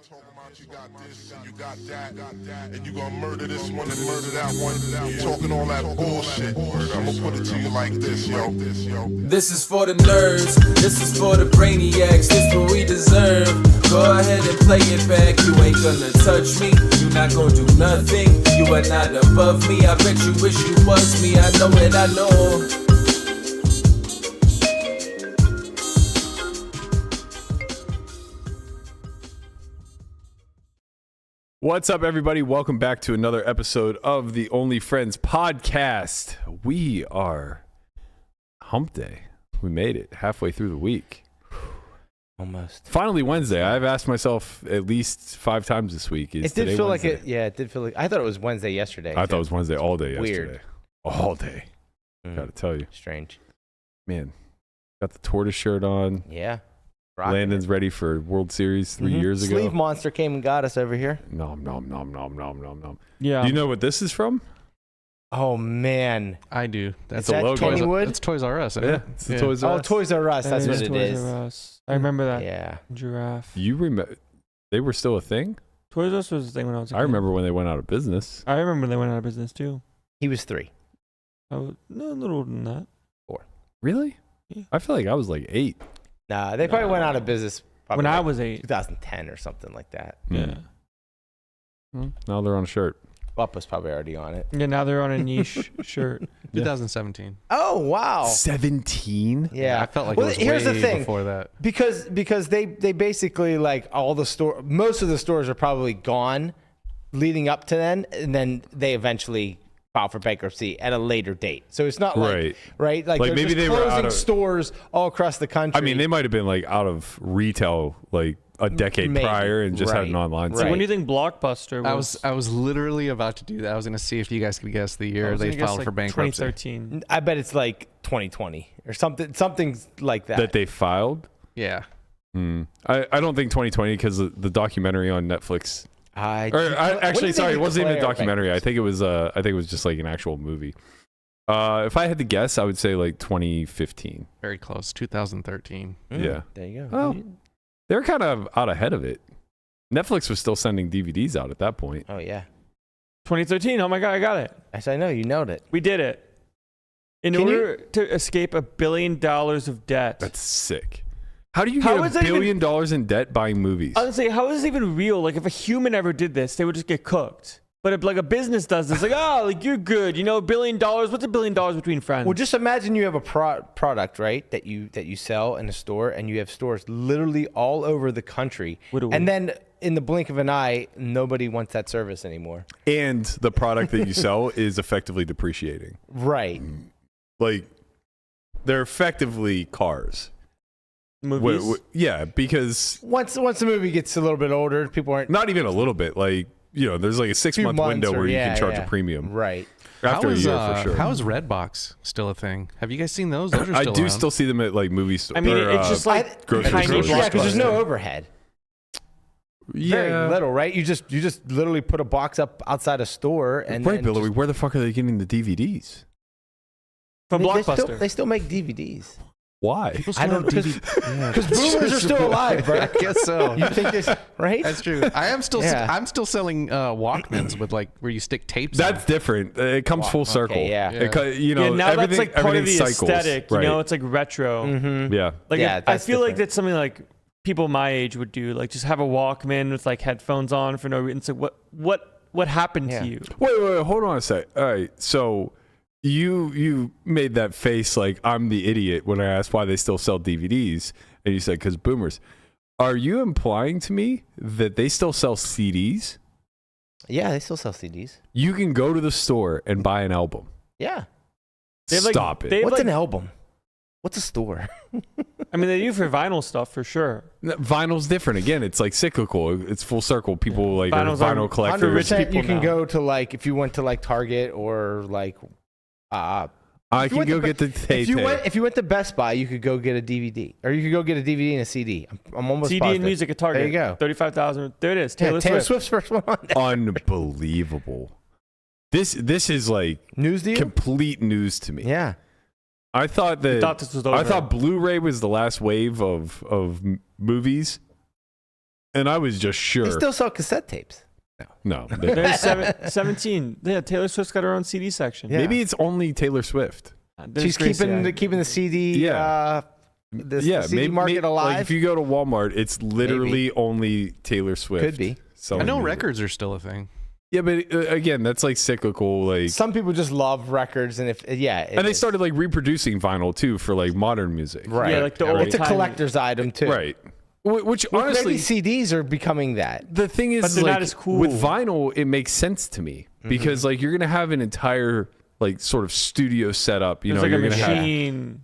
You got this and you got that, and you gonna murder this one and murder that one. Talking all that bullshit. I'm gonna put it to you like this, yo. This is for the nerds, this is for the brainiacs, this what we deserve. Go ahead and play it back, you ain't gonna touch me, you not gonna do nothing, you are not above me. I bet you wish you was me, I know it, I know. What's up, everybody? Welcome back to another episode of the Only Friends podcast. We are hump day. We made it halfway through the week. Almost. Finally Wednesday. I've asked myself at least 5 times this week. It did feel Wednesday? Like it. Yeah, it did feel like. I thought it was Wednesday yesterday. I thought it was Wednesday all day yesterday. Weird. All day. Gotta tell you. Strange. Man, got the tortoise shirt on. Yeah. Landon's ready for World Series 3 years ago. Sleeve Monster came and got us over here. Nom, nom, nom, nom, nom, nom, nom. Yeah. Do you know what this is from? Oh, man. I do. That's a logo. Kennywood? That's Toys R Us. Yeah. It's the Toys R Us. Oh, Toys R Us. That's what it Toys is. R Us. I remember that. Yeah. Giraffe. You remember? They were still a thing? Toys R Us was a thing when I was a kid. I remember when they went out of business. I remember when they went out of business too. He was 3. I was a little older than that. 4. Really? Yeah. I feel like I was like 8. Nah, they probably went out of business when I was 8. 2010 or something like that. Yeah. Well, now they're on a shirt. Bup was probably already on it. Yeah, now they're on a niche shirt. 2017. Oh, wow. 17? Yeah. I felt like it was here's way the thing. before that. Because they basically, like, all the most of the stores are probably gone leading up to then, and then they eventually file for bankruptcy at a later date. So it's not like, right? Like maybe just they were closing out of stores all across the country. I mean, they might have been like out of retail like a decade Maybe. prior and just had an online Right. So site. when do you think Blockbuster was? I was literally about to do that. I was going to see if you guys could guess the year they filed for bankruptcy. 2013. I bet it's like 2020 or something like that. That they filed? Yeah. I don't think 2020 because the documentary on Netflix. Actually, sorry, it wasn't even a documentary. I think it was just like an actual movie. If I had to guess, I would say like 2015. Very close. 2013. Yeah. There you go. Oh, they're kind of out ahead of it. Netflix was still sending DVDs out at that point. Oh, yeah. 2013. Oh my God, I got it. Yes, I know. You nailed it. We did it. In order to escape $1 billion of debt. That's sick. How do you get $1 billion in debt buying movies? I was saying, how is this even real? Like, if a human ever did this, they would just get cooked. But if like a business does this, like, oh, like you're good, you know, $1 billion. What's $1 billion between friends? Well, just imagine you have a product, right, that you sell in a store, and you have stores literally all over the country, and then in the blink of an eye, nobody wants that service anymore. And the product that you sell is effectively depreciating. Right. Like, they're effectively cars. Movies. Yeah, because once the movie gets a little bit older, people aren't. Not even a little bit. Like, you know, there's like a 6-month window where you can charge a premium. Right. After a year, for sure. How is Redbox still a thing? Have you guys seen those? Those are still I do around. still see them at like movie stores. I mean, it's just like grocery stores. Yeah, because there's no overhead. Yeah. Very little, right? You just literally put a box up outside a store and right, Billy. Where the fuck are they getting the DVDs? From Blockbuster. They still make DVDs. Why? I don't because boomers are still alive, bro. I guess so. You think this, right? That's true. I'm still selling Walkmans with like where you stick tapes. That's different. It comes full circle. Okay, yeah. You know, now that's like part of the cycles, aesthetic. right. You know, it's like retro. Mm-hmm. Yeah. Like yeah, I feel like that's something like people my age would do. Like just have a Walkman with like headphones on for no reason. So what happened to you? Wait, hold on a sec. All right, so you made that face like I'm the idiot when I asked why they still sell DVDs, and you said because boomers. Are you implying to me that they still sell CDs? Yeah, they still sell CDs. You can go to the store and buy an album. Yeah. Stop it. What's an album? What's a store? I mean, they do for vinyl stuff for sure. Vinyl's different. Again, it's like cyclical. It's full circle. People like Vinyls are vinyl are collectors. 100% you can now. go to like if you went to like Target or like I can go get the tape. If you went to Best Buy, you could go get a DVD, or you could go get a DVD and a CD. I'm almost CD positive. and music at Target. There you go. 35,000. There it is. Taylor Taylor Swift's first one on there. Unbelievable. This is like News to you? complete news to me. Yeah. I thought that. This was over. I thought Blu-ray was the last wave of movies, And I was just sure. They still sell cassette tapes. No. They don't. There's 17. Yeah, Taylor Swift's got her own CD section. Yeah. Maybe it's only Taylor Swift. She's keeping the CD. Yeah. The CD market alive. Like if you go to Walmart, it's literally only Taylor Swift. Could be. I know records are still a thing. Yeah, but again, that's like cyclical. Like some people just love records, and they started like reproducing vinyl too for like modern music. Right. Yeah, like the old It's a collector's item too. Right. Which honestly, maybe CDs are becoming that. the thing is, But they're like, not as cool. with vinyl, it makes sense to me because like you're gonna have an entire like sort of studio setup. You There's know, like a you're gonna have. machine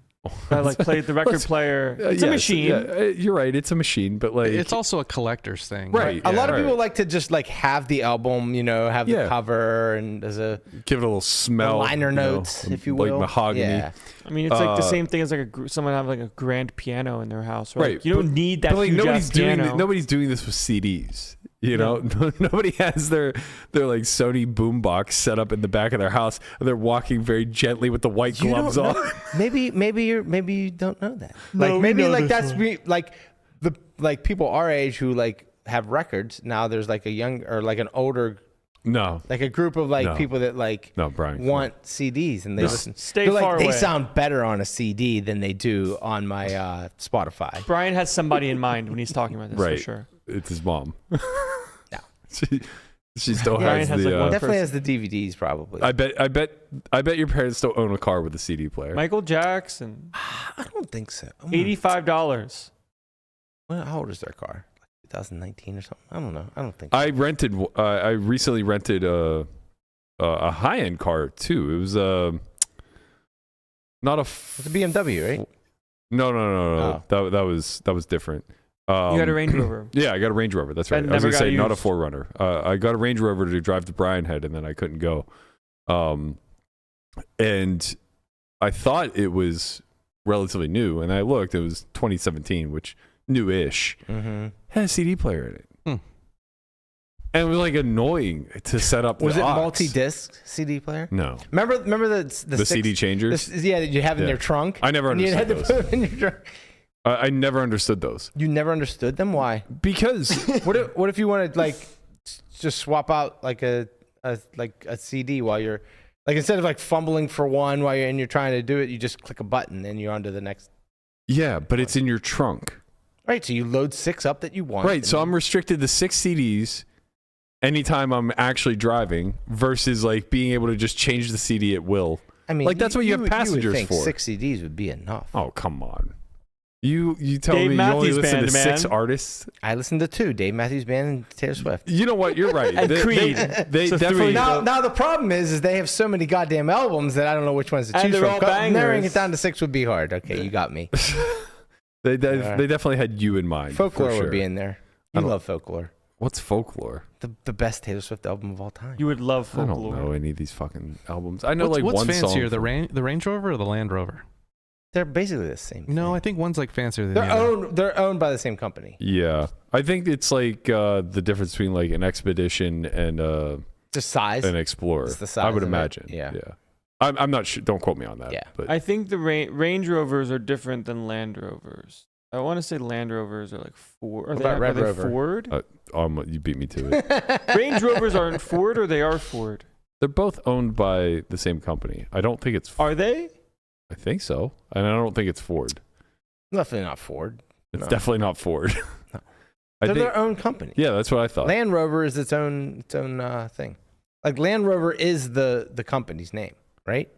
that like played the record player. It's a yes, machine. yeah, you're right. It's a machine, but like It's also a collector's thing. right. A lot of right. people like to just like have the album, have the cover and as a give it a little smell, liner notes, if you will. like mahogany. Yeah. I mean, it's like the same thing as like someone have like a grand piano in their house, right? Right. You don't need that But like huge nobody's ass doing piano. nobody's doing this with CDs. You know, nobody has their like Sony boombox set up in the back of their house, and they're walking very gently with the white You gloves don't on. know. Maybe you don't know that. No, Like we maybe know like this that's like people our age who like have records now. There's like a young or like an older No, like a group of like No. people that like No, Brian, want CDs and they listen. Stay they're like, far they away. sound better on a CD than they do on my Spotify. Brian has somebody in mind when he's talking about this right. for sure. It's his mom. No. She still Brian has has, the. like, one Definitely has the DVDs probably. I bet your parents still own a car with a CD player. Michael Jackson, I don't think so. $85. How old is their car? Like 2019 or something? I don't know. I don't think. I recently rented a high end car too. It was not a. It's a BMW, right? No. Oh. That was different. You got a Range Rover. Yeah, I got a Range Rover. That's right. That I was never gonna say got not a used. 4Runner. I got a Range Rover to drive to Brian Head, and then I couldn't go. And I thought it was relatively new, and I looked. It was 2017, which newish. Mm-hmm. Had a CD player in it. And it was like annoying to set up. Was the it aux. multi-disc CD player? No. Remember the CD changers? that you have in your trunk. I never And you had understood to put them in your trunk. I never understood those You never understood them? Why? because What if you want to like just swap out like a CD while you're like instead of like fumbling for one while you're trying to do it, you just click a button and you're onto the next. yeah, but it's in your trunk, Right. So you load 6 up that you want. right? So I'm restricted to 6 CDs anytime I'm actually driving versus like being able to just change the CD at will. I mean, like that's what you have would passengers think for. 6 CDs would be enough. Oh come on, you tell Dave me Matthews you only listen Band, to man. 6 artists. I listened to 2: Dave Matthews Band and Taylor Swift. You know what? You're right. And Creed. They So definitely. 3. Now the problem is they have so many goddamn albums that I don't know which ones to And choose they're from. all bangers. Narrowing it down to 6 would be hard. Okay, you got me. They definitely had you in mind. Folklore for sure. would be in there. I You don't- love Folklore. What's Folklore? The best Taylor Swift album of all time. You would love I Folklore. don't know any of these fucking albums. I know What's like one fancier, song. the Range Rover or the Land Rover? They're basically the same. No, thing. I think one's like fancier than the other. They're owned by the same company. Yeah, I think it's like the difference between like an Expedition and Just size. an Explorer. It's the size I would of it. imagine. Yeah. I'm not sure. Don't quote me on that. Yeah. but I think the Range Rovers are different than Land Rovers. I want to say Land Rovers are like Ford. Are What they, about Red are they Rover? Ford? you beat me to it. Range Rovers aren't Ford, or they are Ford. They're both owned by the same company. I don't think it's. Are they? I think so, and I don't think it's Ford. Definitely not Ford. It's No. definitely not Ford. No. I They're think. their own company. Yeah, that's what I thought. Land Rover is its own thing. Like Land Rover is the company's name, right?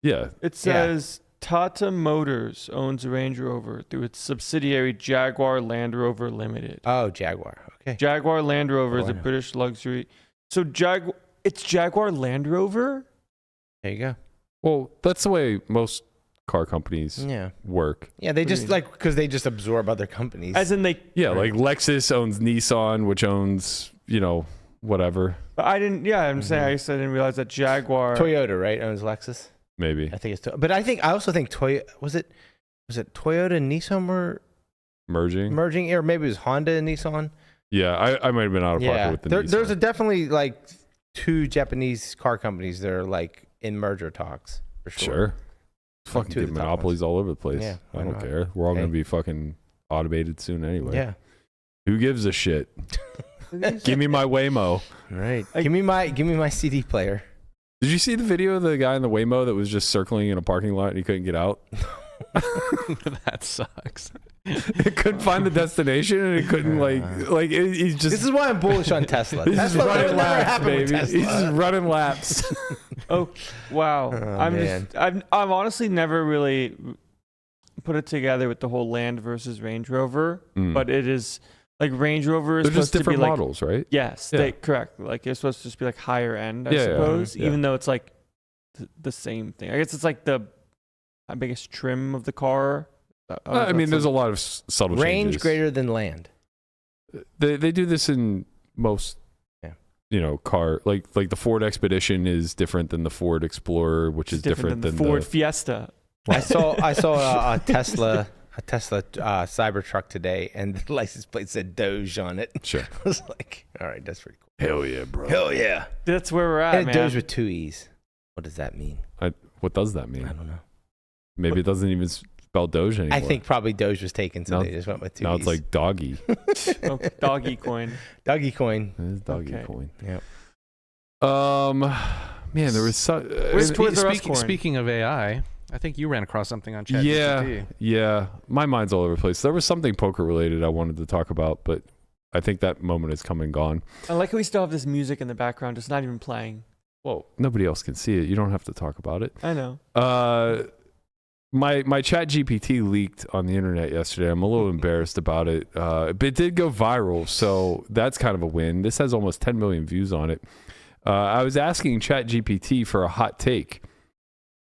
Yeah, It says Tata Motors owns Range Rover through its subsidiary Jaguar Land Rover Limited. Oh, Jaguar. Okay. Jaguar Land Rover is I a know. British luxury. So it's Jaguar Land Rover? There you go. well, that's the way most car companies Yeah. work. Yeah, they What do you just mean? like because they just absorb other companies. As in they Yeah, like Lexus owns Nissan, which owns whatever. But I didn't I'm saying I guess I didn't realize that Jaguar Toyota, right? Owns Lexus. Maybe I think it's but I also think Toyota was it Toyota and Nissan were merging. merging, or maybe it was Honda and Nissan. Yeah, I might have been out of pocket with the Nissan. There's definitely like 2 Japanese car companies that are like in merger talks for sure. Sure. Fucking two of get the top monopolies all over the place. Yeah, I why don't not? care. We're all Hey. going to be fucking automated soon anyway. Yeah. Who gives a shit? Give me my Waymo. Right. Give me my CD player. Did you see the video of the guy in the Waymo that was just circling in a parking lot and he couldn't get out? That sucks. It couldn't find the destination and it couldn't he's just. This is why I'm bullish on Tesla. He's That's just what running would never laps, happen with baby. Tesla. He's just running laps. Oh, wow. I've honestly never really put it together with the whole Land versus Range Rover, but it is like Range Rover is They're supposed just different to be models, right? Yes, Yeah. correct. Like it's supposed to just be like higher end, I Yeah, suppose, yeah. even though it's like the same thing. I guess it's like the biggest trim of the car. I mean, there's a lot of subtle Range changes. greater than land. They do this in most, car. Like the Ford Expedition is different than the Ford Explorer, which is different than the Ford Fiesta. I saw a Tesla Cybertruck today, and the license plate said Doge on it. Sure. I was like, all right, that's pretty cool. Hell yeah, bro. Hell yeah. That's where we're at, And man. Doge with 2 E's. What does that mean? What does that mean? I don't know. Maybe it doesn't even spell Doge anymore. I think probably Doge was taken, so Now- they just went with 2 E's. Now it's like doggy. Oh, doggy coin. Doggy coin. It is doggy Okay. coin. Yep. Man, there was Where's Toys R Us coin? Speaking of AI, I think you ran across something on ChatGPT. yeah. My mind's all over the place. There was something poker related I wanted to talk about, but I think that moment has come and gone. I like how we still have this music in the background, just not even playing. Whoa, nobody else can see it. You don't have to talk about it. I know. My ChatGPT leaked on the internet yesterday. I'm a little embarrassed about it. But it did go viral, so that's kind of a win. This has almost 10 million views on it. I was asking ChatGPT for a hot take,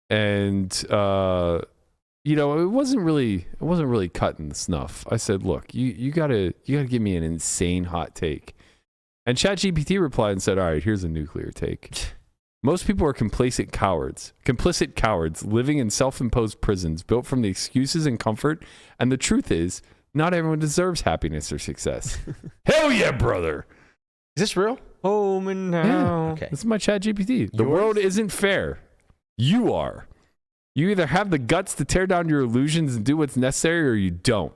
and it wasn't really cutting the snuff. I said, "Look, you gotta give me an insane hot take." And ChatGPT replied and said, "All right, here's a nuclear take." Most people are complicit cowards living in self-imposed prisons built from the excuses and comfort. And the truth is, not everyone deserves happiness or success. Hell yeah, brother. Is this real? Home and now. Yeah. Okay. This is my ChatGPT. The Yours? world isn't fair. You are. You either have the guts to tear down your illusions and do what's necessary, or you don't.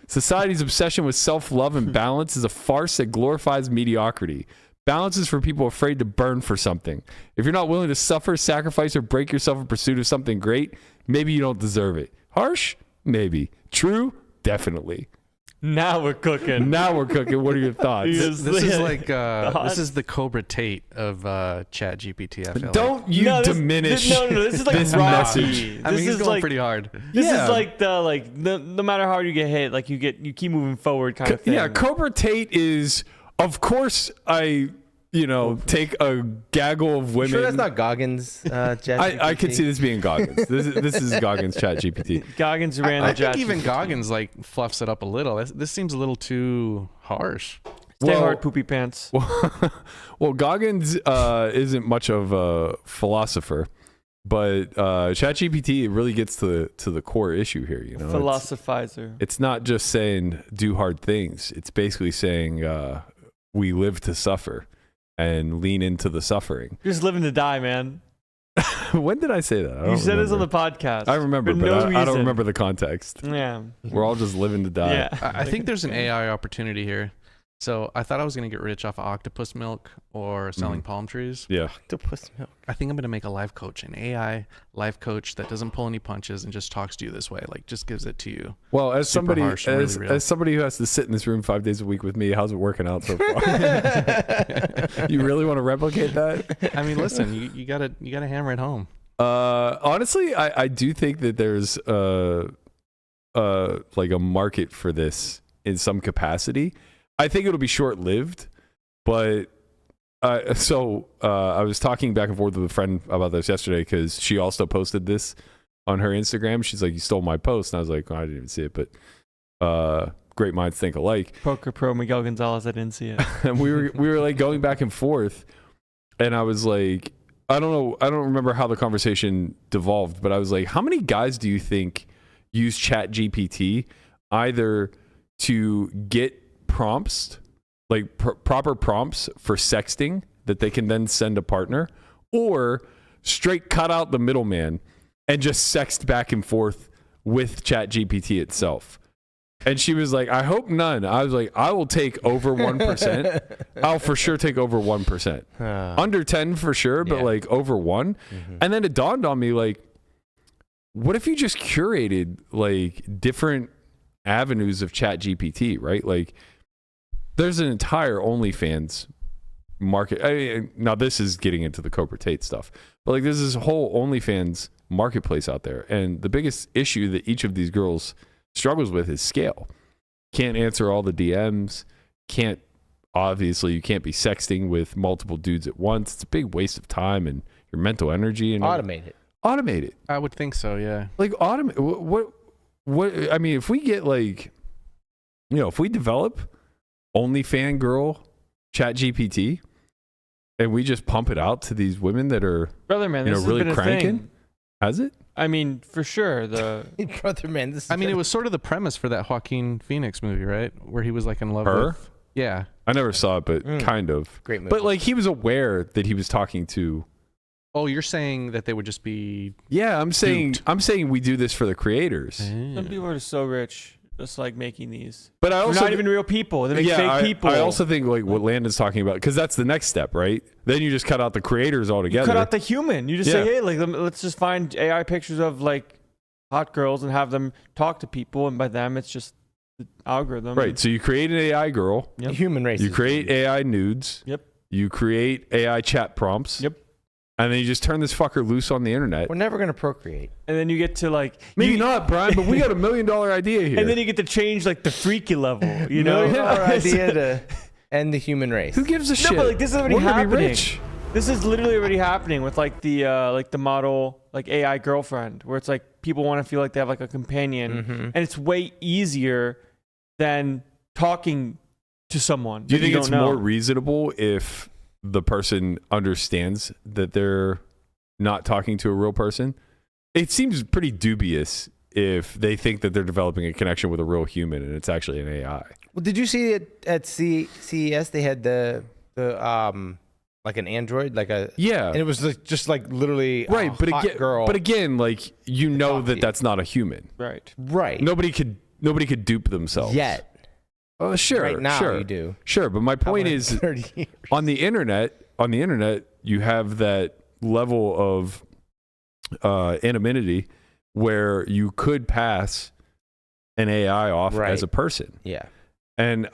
Society's obsession with self-love and balance is a farce that glorifies mediocrity. Balance is for people afraid to burn for something. If you're not willing to suffer, sacrifice, or break yourself in pursuit of something great, maybe you don't deserve it. Harsh? Maybe. True? Definitely. Now we're cooking. What are your thoughts? Yes. This is like this is the Cobra Tate of ChatGPT. I feel Don't you diminish No, this is like this Rocky. message. I mean, he's is going like, pretty hard. This Yeah. is like no matter how hard you get hit, like you keep moving forward kind of thing. Yeah, Cobra Tate is, of course, take a gaggle of women. Sure, that's not Goggins. I could see this being Goggins. This is Goggins ChatGPT. Goggins ran I the think ChatGPT. even Goggins fluffs it up a little. This seems a little too harsh. Stay Well- hard, poopy pants. Well, Goggins isn't much of a philosopher, but ChatGPT really gets to the core issue here. Philosophizer. It's not just saying do hard things. It's basically saying we live to suffer and lean into the suffering. You're just living to die, man. When did I say that? I You don't said this on the remember. podcast. I remember, For but no I don't reason. remember the context. Yeah. We're all just living to die. Yeah. I think there's an AI opportunity here. So I thought I was going to get rich off of octopus milk or selling palm trees. Yeah. Octopus milk. I think I'm going to make a life coach, an AI life coach that doesn't pull any punches and just talks to you this way, like just gives it to you. Well, as Super somebody harsh and really real. as somebody who has to sit in this room 5 days a week with me, how's it working out so far? You really want to replicate that? I mean, listen, you gotta hammer it home. Honestly, I do think that there's like a market for this in some capacity. I think it'll be short-lived, but I was talking back and forth with a friend about this yesterday because she also posted this on her Instagram. She's like, "You stole my post," and I was like, "I didn't even see it," but great minds think alike. Poker pro Miguel Gonzalez, I didn't see it. And we were like going back and forth, and I was like, I don't remember how the conversation devolved, but I was like, how many guys do you think use ChatGPT either to get prompts, like proper prompts for sexting that they can then send a partner, or straight cut out the middleman and just sext back and forth with ChatGPT itself? And she was like, I hope none. I was like, I will take over 1%. I'll for sure take over 1%. Under 10 for sure, but like over 1. Mm-hmm. And then it dawned on me, like, what if you just curated like different avenues of ChatGPT, right? Like, there's an entire OnlyFans market. I mean, now this is getting into the Cobra Tate stuff, but like there's this whole OnlyFans marketplace out there. And the biggest issue that each of these girls struggles with is scale. Can't answer all the DMs. Obviously you can't be sexting with multiple dudes at once. It's a big waste of time and your mental energy. And automate it. I would think so. Yeah. Like automate. What? I mean, if we get like, if we develop OnlyFans girl ChatGPT and we just pump it out to these women that are, brother man, this really has been cranking. A thing. Has it? I mean, for sure. Brother man, this. It was sort of the premise for that Joaquin Phoenix movie, right? Where he was like in love Her? with. Yeah. I never saw it, but kind of. Great movie. But like he was aware that he was talking to. Oh, you're saying that they would just be. Yeah, I'm saying we do this for the creators. Some people are so rich, just like making these. But I also They're not even real people. They make fake people. I also think like what Landon's talking about, because that's the next step, right? Then you just cut out the creators altogether. You cut out the human. You just say, hey, like let's just find AI pictures of like hot girls and have them talk to people, and by them it's just the algorithm. Right. So you create an AI girl. Yep. Human race. You create AI nudes. Yep. You create AI chat prompts. Yep. And then you just turn this fucker loose on the internet. We're never going to procreate. And then you get to like... Maybe not, Brian, but we got $1 million idea here. And then you get to change like the freaky level, you know? Our idea to end the human race. Who gives a shit? No, but like this is already We're gonna be happening. rich. This is literally already happening with like the model like AI girlfriend, where it's like people want to feel like they have like a companion, and it's way easier than talking to someone. Do you think it's know. more reasonable if the person understands that they're not talking to a real person? It seems pretty dubious if they think that they're developing a connection with a real human and it's actually an AI. Well, did you see it at CES? They had the like an android, like a and it was like, just like literally right. But hot again, girl. like that's not a human. Right. Nobody could dupe themselves yet. Oh, sure. Right now sure. you do. Sure, but my point is, 30 years. on the internet, you have that level of anonymity where you could pass an AI off as a person. Yeah. And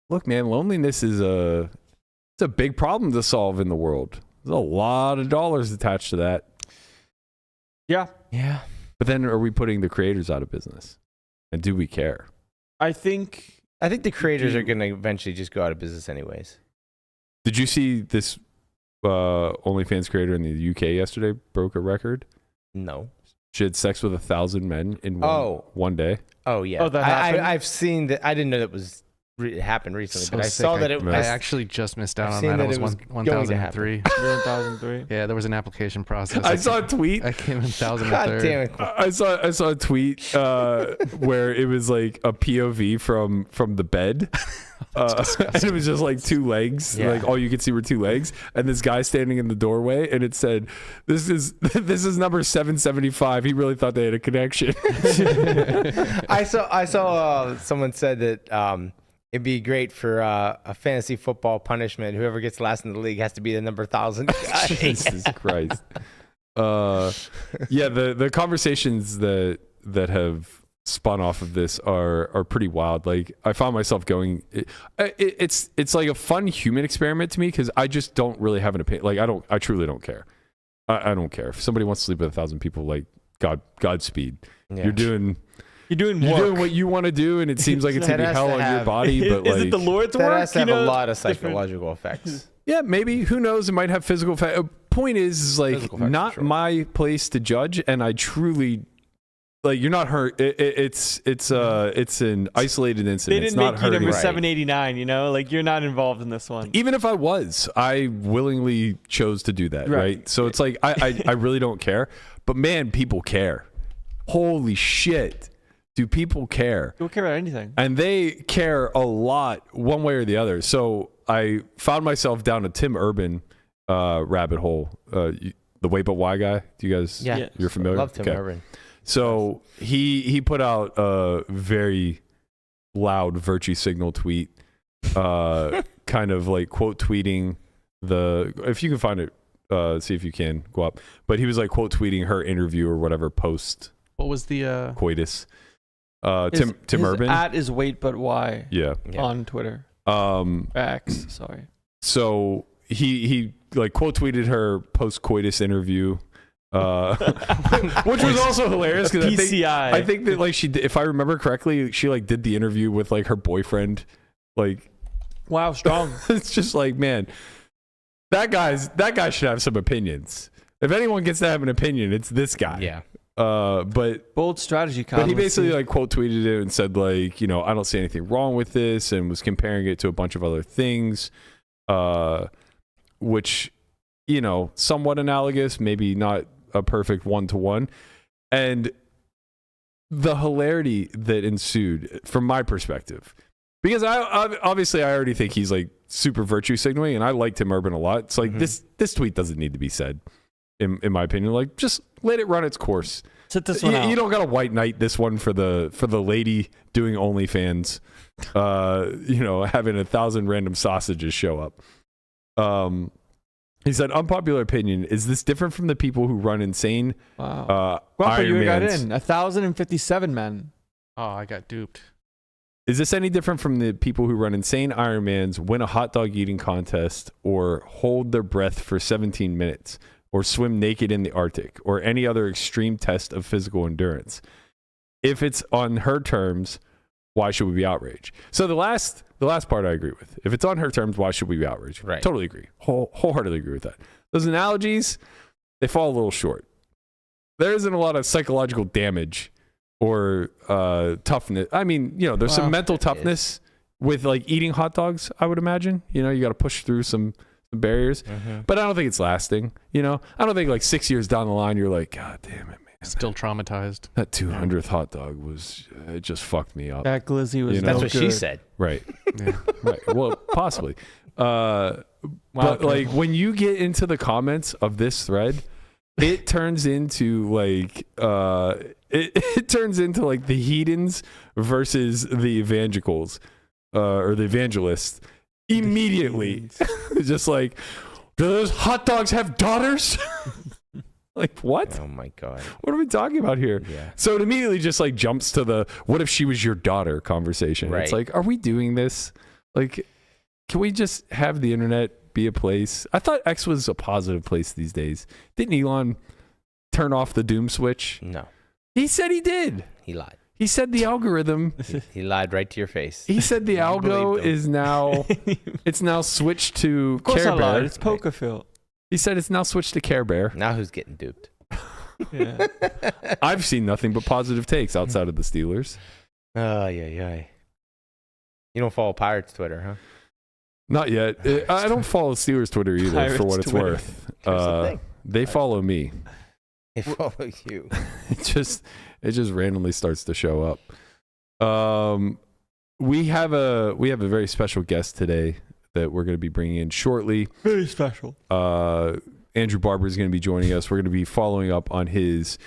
look, man, loneliness is it's a big problem to solve in the world. There's a lot of dollars attached to that. Yeah. Yeah. But then are we putting the creators out of business? And do we care? I think the creators are going to eventually just go out of business anyways. Did you see this OnlyFans creator in the UK yesterday broke a record? No. She had sex with 1,000 men in one day. Oh, yeah. Oh, that happened? I've seen that. I didn't know that was happened recently, So but I sick. saw that it was. I actually just missed out I've on seen that. It that was it was going to 1003. 2003. Yeah, there was an application process. I saw a tweet. I came in 1003. God damn it. I saw a tweet where it was like a POV from the bed. And it was just like two legs. Yeah. Like all you could see were two legs. And this guy standing in the doorway, and it said, This is number 775. He really thought they had a connection. I saw someone said that it'd be great for a fantasy football punishment. Whoever gets last in the league has to be the number 1,000 guy. Jesus Christ. Yeah, the conversations that have spun off of this are pretty wild. Like I found myself going, it's like a fun human experiment to me, because I just don't really have an opinion. Like I truly don't care. I don't care if somebody wants to sleep with 1,000 people. Like Godspeed. Yeah. You're doing what you want to do, and it seems like it's gonna be hell on your body. But is it the Lord's that work? has to have a lot of psychological effects. Yeah, maybe. Who knows? It might have physical effects. Point is like not my place to judge, and I truly. Like you're not hurt. It's an isolated incident. They didn't it's not make you number hurting. 789. You know, like you're not involved in this one. Even if I was, I willingly chose to do that. Right. So it's like I really don't care. But man, people care. Holy shit, do people care? People care about anything, and they care a lot, one way or the other. So I found myself down a Tim Urban rabbit hole. The Wait But Why guy. Do you guys? Yeah. You're familiar. Love Tim Urban. So he put out a very loud virtue signal tweet, kind of like quote tweeting if you can find it, see if you can go up. But he was like quote tweeting her interview or whatever post. What was the coitus? Tim Urban. At is wait but why. Yeah. On Twitter. X. Sorry. So he like quote tweeted her post coitus interview. Which was also hilarious because I think that like if I remember correctly, she like did the interview with like her boyfriend. Like, wow, strong. It's just like, man, that guy should have some opinions. If anyone gets to have an opinion, it's this guy. Yeah. But bold strategy, Colin. But he basically like quote tweeted it and said like, you know, I don't see anything wrong with this, and was comparing it to a bunch of other things, which, you know, somewhat analogous, maybe not a perfect 1-to-1. And the hilarity that ensued from my perspective, because I obviously I already think he's like super virtue signaling, and I like Tim Urban a lot. It's like this tweet doesn't need to be said, in my opinion. Like, just let it run its course. Sit this one out. You don't got to white knight this one for the lady doing OnlyFans, you know, having 1,000 random sausages show up. He said, unpopular opinion, is this different from the people who run insane? Wow. Well, you got Ironmans? in 1,057 men. Oh, I got duped. Is this any different from the people who run insane Ironmans, win a hot dog eating contest, or hold their breath for 17 minutes, or swim naked in the Arctic, or any other extreme test of physical endurance? If it's on her terms, why should we be outraged? So the last part I agree with. If it's on her terms, why should we be outraged? Right. Totally agree. Wholeheartedly agree with that. Those analogies, they fall a little short. There isn't a lot of psychological damage or toughness. I mean, you know, there's some mental toughness with like eating hot dogs, I would imagine. You know, you got to push through some barriers. But I don't think it's lasting. You know, I don't think like 6 years down the line, you're like, God damn it, man. Still traumatized. That 200th hot dog it just fucked me up. That glizzy was That's no what good. she said. Right. Right. Well, possibly. But like when you get into the comments of this thread, it turns into like it turns into like the heathens versus the evangelicals or the evangelists immediately. Just like, do those hot dogs have daughters? Like, what? Oh my God. What are we talking about here? Yeah. So it immediately just like jumps to the what if she was your daughter conversation. Right. It's like, are we doing this? Like, can we just have the internet be a place? I thought X was a positive place these days. Didn't Elon turn off the doom switch? No, He said he did. he lied. He said the algorithm. He lied right to your face. He said the algo believed him. is now it's now switched to Of course Care I lied. Bear. It's poker Phil. He said it's now switched to Care Bear. Now who's getting duped? Yeah. I've seen nothing but positive takes outside of the Steelers. Oh, yeah. You don't follow Pirates Twitter, huh? Not yet. I don't follow Steelers Twitter either, Pirates for what it's Twitter. worth. Here's the thing. They follow me. They follow you. It just randomly starts to show up. We have a very special guest today that we're going to be bringing in shortly. Very special. Andrew Barber is going to be joining us. We're going to be following up on his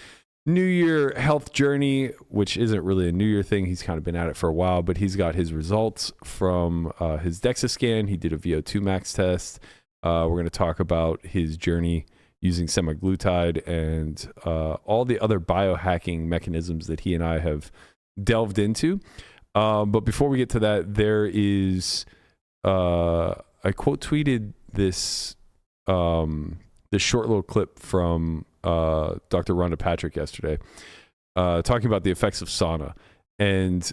New Year health journey, which isn't really a New Year thing. He's kind of been at it for a while, but he's got his results from his DEXA scan. He did a VO2 max test. We're going to talk about his journey using semaglutide and all the other biohacking mechanisms that he and I have delved into. But before we get to that, there is I quote tweeted this this short little clip from Dr. Rhonda Patrick yesterday, talking about the effects of sauna. And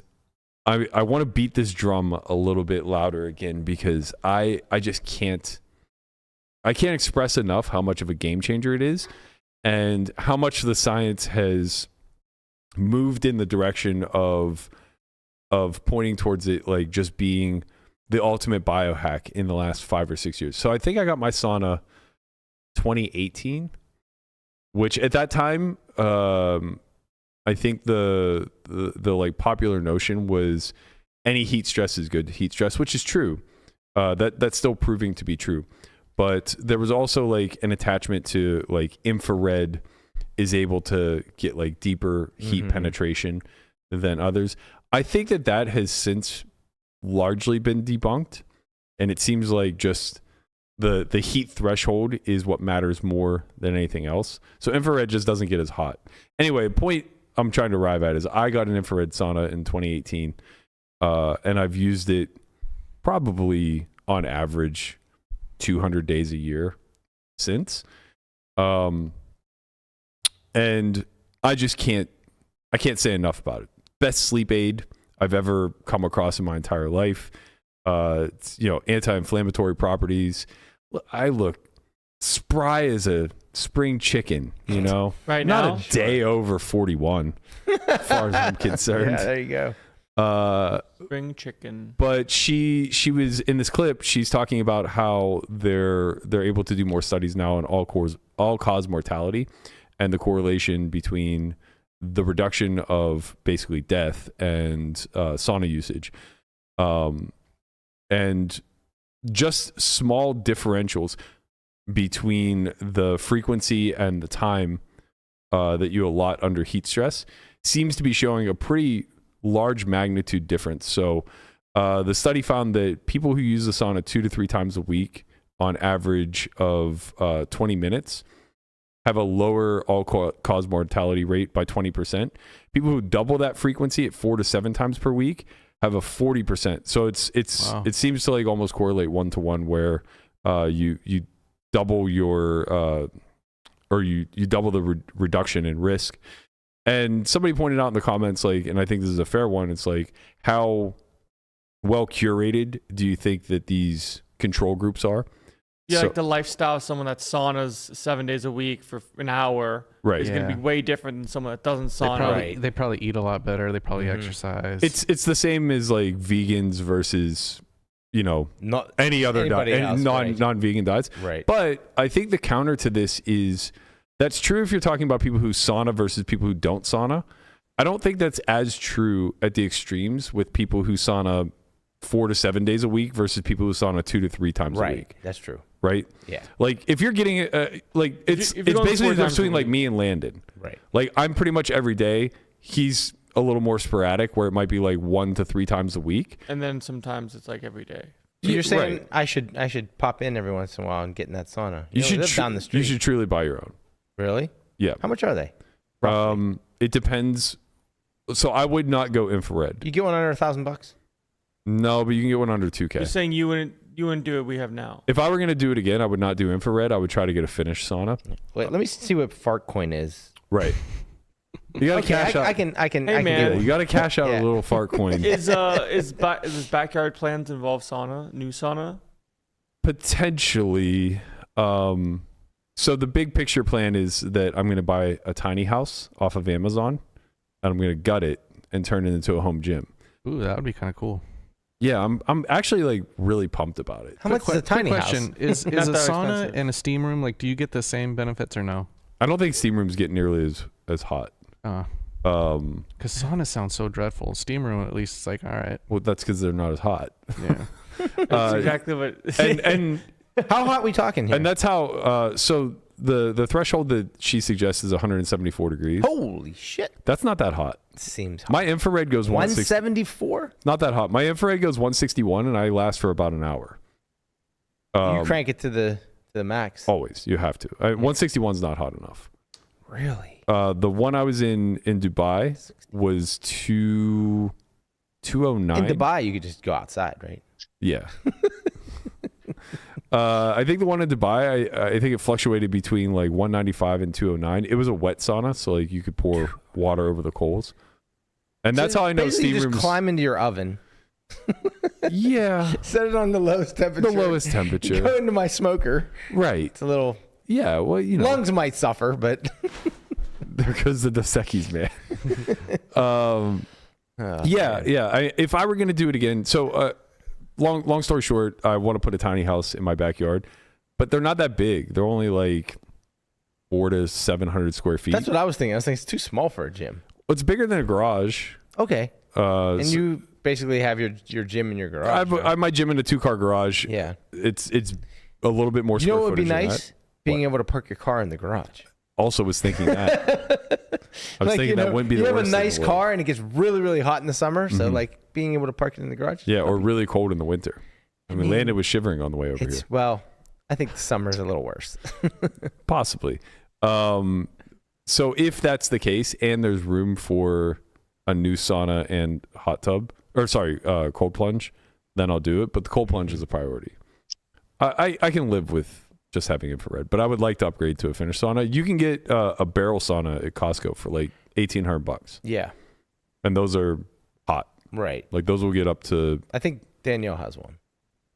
I want to beat this drum a little bit louder again, because I just can't express enough how much of a game changer it is, and how much the science has moved in the direction of pointing towards it like just being the ultimate biohack in the last 5 or 6 years. So I think I got my sauna 2018, which at that time, I think the like popular notion was any heat stress is good heat stress, which is true. That's still proving to be true. But there was also like an attachment to like infrared is able to get like deeper heat penetration than others. I think that has since largely been debunked, and it seems like just the heat threshold is what matters more than anything else. So infrared just doesn't get as hot. Anyway, point I'm trying to arrive at is I got an infrared sauna in 2018, and I've used it probably on average 200 days a year since. And I just can't say enough about it. Best sleep aid I've ever come across in my entire life. It's, anti-inflammatory properties. I look spry as a spring chicken, Right not now? a day over 41 as far as I'm concerned. Yeah, there you go. Spring chicken. But she was in this clip, she's talking about how they're able to do more studies now on all cause mortality and the correlation between the reduction of basically death and sauna usage. And just small differentials between the frequency and the time that you allot under heat stress seems to be showing a pretty large magnitude difference. So the study found that people who use the sauna 2 to 3 times a week on average of 20 minutes have a lower all-cause mortality rate by 20%. People who double that frequency at 4 to 7 times per week have a 40%. So Wow. it seems to like almost correlate 1-to-1 where you double your you double the reduction in risk. And somebody pointed out in the comments, like, and I think this is a fair one, it's like, how well curated do you think that these control groups are? Yeah, So- like the lifestyle of someone that saunas 7 days a week for an hour Right. is going to Yeah. be way different than someone that doesn't sauna. They probably eat a lot better. They probably exercise. It's the same as like vegans versus, Not any other anybody diet, else, right. non-vegan diets. Right. But I think the counter to this is that's true if you're talking about people who sauna versus people who don't sauna. I don't think that's as true at the extremes with people who sauna 4 to 7 days a week versus people who sauna 2 to 3 times a Right. week. That's true. Right? Yeah. Like if you're getting it's if you're it's going basically 4 the difference times a between like week. me and Landon. Right. Like I'm pretty much every day. He's a little more sporadic where it might be like 1 to 3 times a week. And then sometimes it's like every day. So you're saying Right. I should pop in every once in a while and get in that sauna. You know, should live down the street. You should truly buy your own. Really? Yeah. How much are they? It depends. So I would not go infrared. You get one under $1,000. No, but you can get one under You're 2K. saying you wouldn't do what we have now. If I were going to do it again, I would not do infrared. I would try to get a finished sauna. Wait, let me see what Fartcoin is. Right. You got to cash out. I can Hey, get man. one. You got to cash out Yeah. a little fart coin. Does backyard plans involve sauna? New sauna? Potentially. So the big picture plan is that I'm going to buy a tiny house off of Amazon, and I'm going to gut it and turn it into a home gym. Ooh, that would be kind of cool. Yeah, I'm actually like really pumped about it. How much is a tiny house? question: Is Not a that sauna expensive. and a steam room like? Do you get the same benefits or no? I don't think steam rooms get nearly as hot. Because sauna sounds so dreadful. Steam room at least it's like all right. Well, that's because they're not as hot. Yeah. That's exactly what. And How hot we talking here? and that's how. So the threshold that she suggests is 174 degrees. Holy shit! That's not that hot. Seems hot. My infrared goes 160. 174. Not that hot. My infrared goes 161, and I last for about an hour. You crank it to the max. Always, you have to. 161 is not hot enough. Really? The one I was in Dubai was 209. In Dubai, you could just go outside, right? Yeah. I think the one in Dubai, I think it fluctuated between like 195 and 209. It was a wet sauna, so like you could pour water over the coals. And that's So how I know basically steam you just rooms. climb into your oven, Yeah, set it on the lowest temperature. the lowest temperature. Go into my smoker. Right. It's a little Yeah, well, lungs might suffer, but there goes the Dos Equis, man. Yeah. If I were going to do it again, so long story short, I want to put a tiny house in my backyard, but they're not that big. They're only like 400 to 700 square feet. that's what I was thinking. I was thinking it's too small for a gym. It's bigger than a garage. Okay. And So you basically have your gym in your garage. I have my gym in a 2-car garage. Yeah. It's a little bit more. You know square what would be footage than nice? Being able to park your car in the garage. also was thinking that. I was thinking that wouldn't be the worst. You have a thing in nice the world. car and it gets really, really hot in the summer. So like being able to park it in the garage. Yeah, or really cold in the winter. I mean, Landon was shivering on the way over here. Well, I think the summer's a little worse. Possibly. So if that's the case, and there's room for a new sauna and hot tub, cold plunge, then I'll do it. But the cold plunge is a priority. I can live with just having infrared, but I would like to upgrade to a finished sauna. You can get a barrel sauna at Costco for like $1,800. Yeah. And those are hot. Right. Like those will get up to. I think Danielle has one.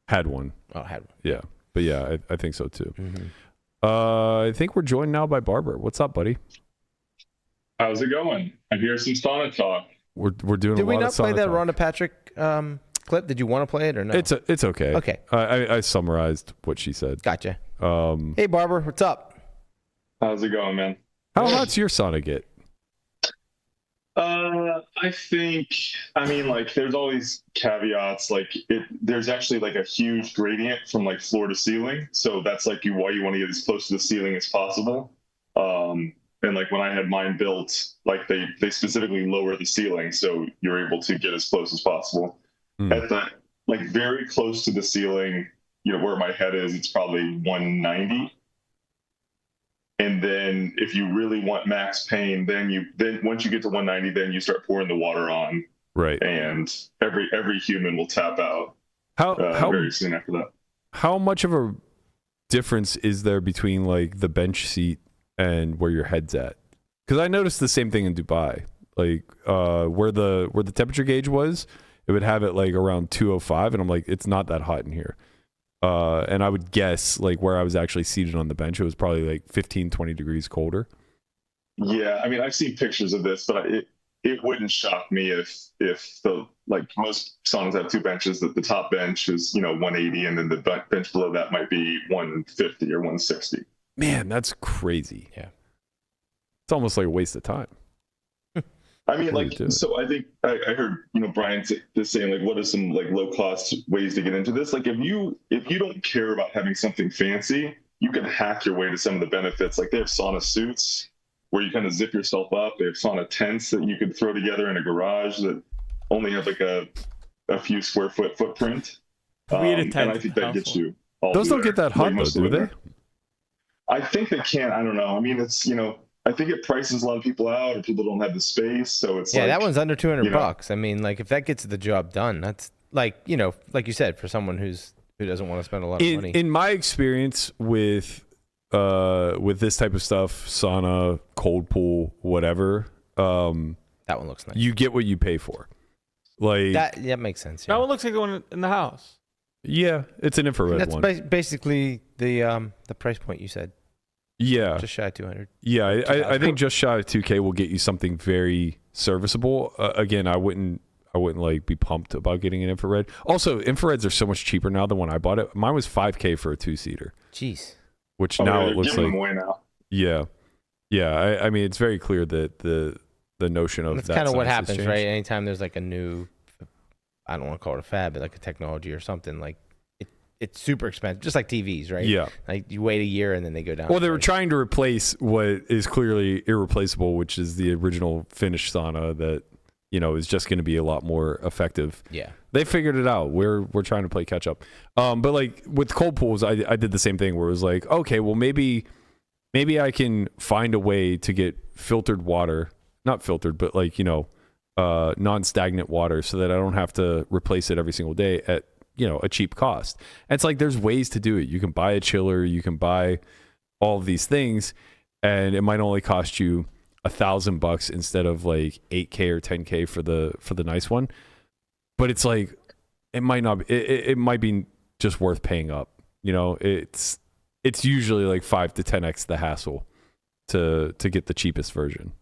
Had one. Oh, had one. Yeah. But yeah, I think so too. I think we're joined now by Barber. What's up, buddy? How's it going? I hear some sauna talk. We're doing Did a we lot not of play sauna that talk. Rhonda Patrick clip? Did you want to play it or no? It's okay. Okay. I summarized what she said. Gotcha. Hey, Barber, what's up? How's it going, man? How hot's your sauna get? I think, like, there's all these caveats. Like, there's actually like a huge gradient from like floor to ceiling. So that's like why you want to get as close to the ceiling as possible. And like when I had mine built, like they specifically lower the ceiling so you're able to get as close as possible. At the like very close to the ceiling, where my head is, it's probably 190. And then if you really want max pain, then once you get to 190, then you start pouring the water on. Right. And every human will tap out How very soon after that. how much of a difference is there between like the bench seat and where your head's at? Because I noticed the same thing in Dubai. Like where the temperature gauge was, it would have it like around 205, and I'm like, it's not that hot in here. And I would guess like where I was actually seated on the bench, it was probably like 15, 20 degrees colder. Yeah, I've seen pictures of this, but it wouldn't shock me if the like most saunas have two benches, that the top bench is 180, and then the bench below that might be 150 or 160. Man, that's crazy. Yeah. It's almost like a waste of time. So I think I heard Brian saying like, what are some like low cost ways to get into this? Like if you don't care about having something fancy, you can hack your way to some of the benefits. Like they have sauna suits where you kind of zip yourself up. They have sauna tents that you could throw together in a garage that only have like a few square foot footprint. We had a tent and I think that gets you all Those don't there. get that hot Like though, most do of they? them. I think they can. I don't know. It's I think it prices a lot of people out, or people don't have the space. So it's Yeah, that one's under $200. I mean, like if that gets the job done, that's like like you said, for someone who doesn't want to spend a lot of money. In my experience with this type of stuff, sauna, cold pool, whatever, that one looks nice. you get what you pay for. Like that makes sense. Yeah. That one looks like the one in the house. yeah, it's an infrared That's one. basically the price point you said. Yeah, Just shy of 200. yeah. I think just shy of 2K will get you something very serviceable. Again, I wouldn't like be pumped about getting an infrared. Also, infrareds are so much cheaper now than when I bought it. Mine was 5K for a 2-seater. Jeez. Which now it looks giving like them away now. yeah. I mean, it's very clear that the notion of That's that kind of what size has happens, changed. right? Anytime there's like a new, I don't want to call it a fad, but like a technology or something, like it's super expensive, just like TVs, right? Yeah. Like you wait a year and then they go down. Well, they in were price. trying to replace what is clearly irreplaceable, which is the original finished sauna that is just going to be a lot more effective. Yeah. They figured it out. We're trying to play catch up. But like with cold pools, I did the same thing where it was like, okay, well maybe I can find a way to get filtered water, not filtered, but like non-stagnant water, so that I don't have to replace it every single day at a cheap cost. And it's like there's ways to do it. You can buy a chiller, you can buy all of these things, and it might only cost you $1,000 instead of like 8K or 10K for the nice one. But it's like it might not be, it might be just worth paying up. It's usually like 5 to 10x the hassle to get the cheapest version.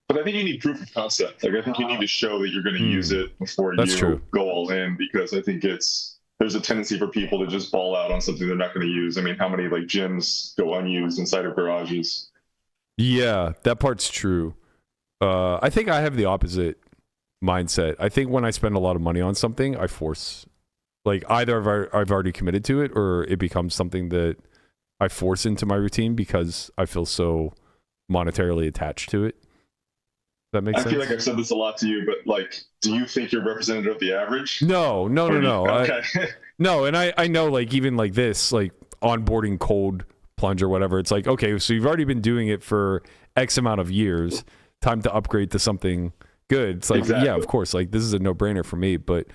But I think you need proof of concept. Like I think you need to show that you're going to use it before That's you true. go all in, because I think there's a tendency for people to just ball out on something they're not going to use. How many like gyms go unused inside of garages? Yeah, that part's true. I think I have the opposite mindset. I think when I spend a lot of money on something, I force, like either I've already committed to it, or it becomes something that I force into my routine because I feel so monetarily attached to it. That makes sense. I feel like I've said this a lot to you, but like, do you think you're representative of the average? No. Okay. No, and I know, like, even like this, like onboarding cold plunge or whatever, it's like, okay, so you've already been doing it for X amount of years, time to upgrade to something good. It's like, Exactly. yeah, of course, like this is a no-brainer for me, but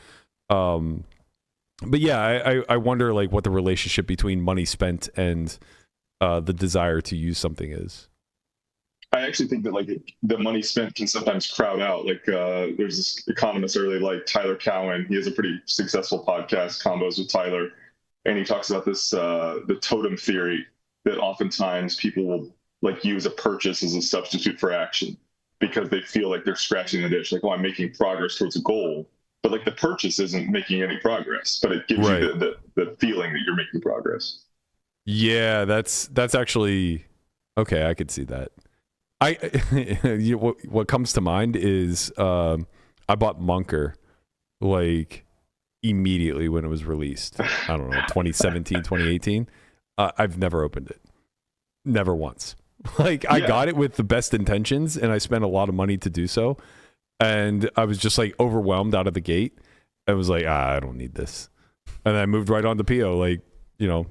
yeah, I wonder like what the relationship between money spent and the desire to use something is. I actually think that like the money spent can sometimes crowd out. Like there's this economist early, like Tyler Cowen. He has a pretty successful podcast, Combos with Tyler, and he talks about this the totem theory, that oftentimes people will like use a purchase as a substitute for action because they feel like they're scratching the itch. Like, oh, I'm making progress towards a goal, but like the purchase isn't making any progress, but it gives you the feeling that you're making progress. Yeah, that's actually okay. I could see that. What comes to mind is I bought Munker like immediately when it was released. I don't know, 2017, 2018. I've never opened it. Never once. Like I got it with the best intentions and I spent a lot of money to do so. And I was just like overwhelmed out of the gate. I was like, I don't need this. And I moved right on to PO, like,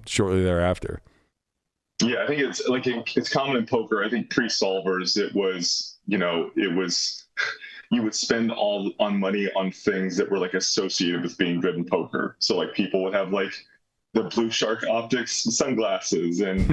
shortly thereafter. Yeah, I think it's like it's common in poker. I think pre-solvers, it was you would spend all on money on things that were like associated with being good in poker. So like people would have like the Blue Shark Optics sunglasses and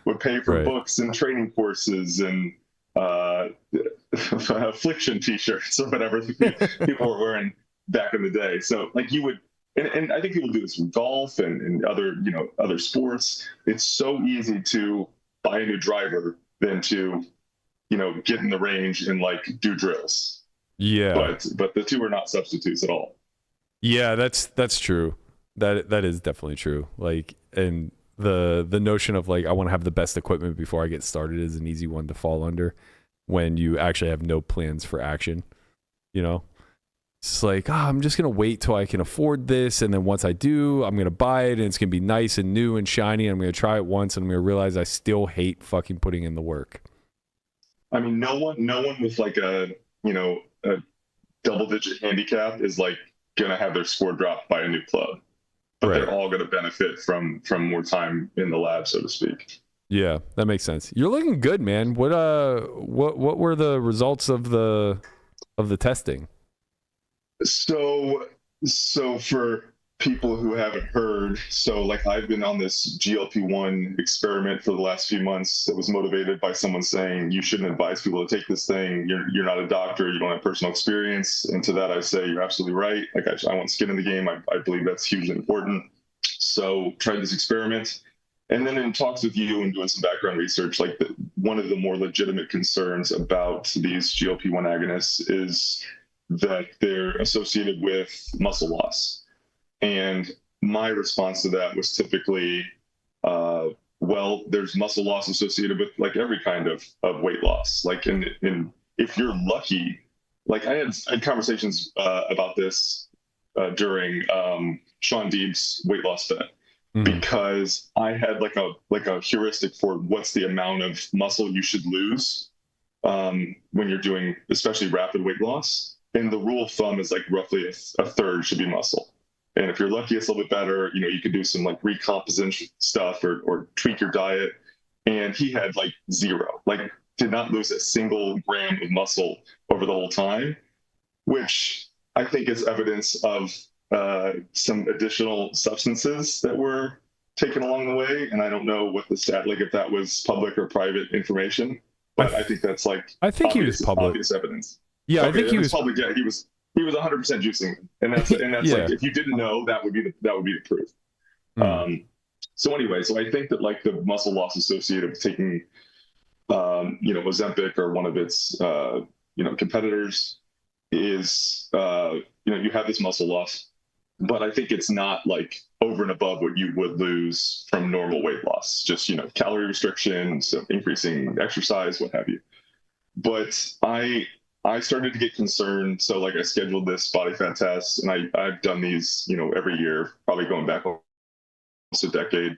would pay for books and training courses and affliction T-shirts or whatever people were wearing back in the day. So like you would. And I think people do this with golf and other sports. It's so easy to buy a new driver than to, get in the range and like do drills. Yeah. But the two are not substitutes at all. Yeah, that's true. That is definitely true. Like, and the notion of like I want to have the best equipment before I get started is an easy one to fall under when you actually have no plans for action. It's like, I'm just going to wait till I can afford this. And then once I do, I'm going to buy it and it's going to be nice and new and shiny. And I'm going to try it once and I'm going to realize I still hate fucking putting in the work. I mean, no one with like a double-digit handicap is like going to have their score dropped by a new club. But they're all going to benefit from more time in the lab, so to speak. Yeah, that makes sense. You're looking good, man. What were the results of the testing? So for people who haven't heard, so like I've been on this GLP-1 experiment for the last few months that was motivated by someone saying you shouldn't advise people to take this thing. You're not a doctor. You don't have personal experience. And to that I say you're absolutely right. Like I want skin in the game. I believe that's hugely important. So tried this experiment. And then in talks with you and doing some background research, like one of the more legitimate concerns about these GLP-1 agonists is that they're associated with muscle loss. And my response to that was typically, well, there's muscle loss associated with like every kind of weight loss. Like if you're lucky, like I had conversations about this during Sean Deeb's weight loss bet, because I had like a heuristic for what's the amount of muscle you should lose when you're doing especially rapid weight loss. And the rule of thumb is like roughly a third should be muscle. And if you're lucky, it's a little bit better. You could do some like recomposition stuff or tweak your diet. And he had like zero, like did not lose a single gram of muscle over the whole time, which I think is evidence of some additional substances that were taken along the way. And I don't know what the stat, like if that was public or private information, but I think that's like, I think he was public. Obvious evidence. Yeah, okay, I think he was public. Yeah, he was 100% juicing, and that's yeah. like if you didn't know, that would be the proof. So anyway, so I think that like the muscle loss associated with taking, Ozempic or one of its competitors is you have this muscle loss, but I think it's not like over and above what you would lose from normal weight loss. Just calorie restriction, so increasing exercise, what have you. But I started to get concerned. So like I scheduled this body fat test and I've done these, every year, probably going back almost a decade.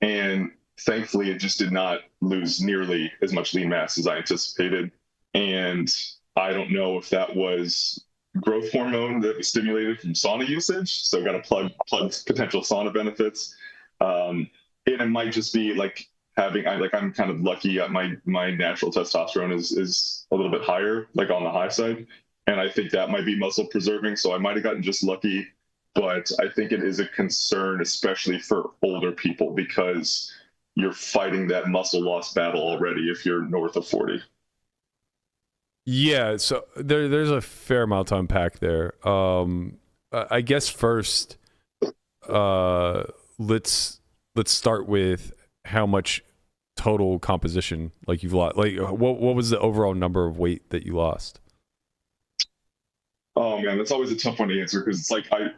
And thankfully, it just did not lose nearly as much lean mass as I anticipated. And I don't know if that was growth hormone that was stimulated from sauna usage. So got to plug potential sauna benefits. And it might just be like I'm kind of lucky. My natural testosterone is a little bit higher, like on the high side. And I think that might be muscle preserving. So I might have gotten just lucky, but I think it is a concern, especially for older people, because you're fighting that muscle loss battle already if you're north of 40. Yeah, so there's a fair amount to unpack there. I guess first, let's start with how much total composition like you've lost. Like, what was the overall number of weight that you lost? Oh man, that's always a tough one to answer, because it's like I've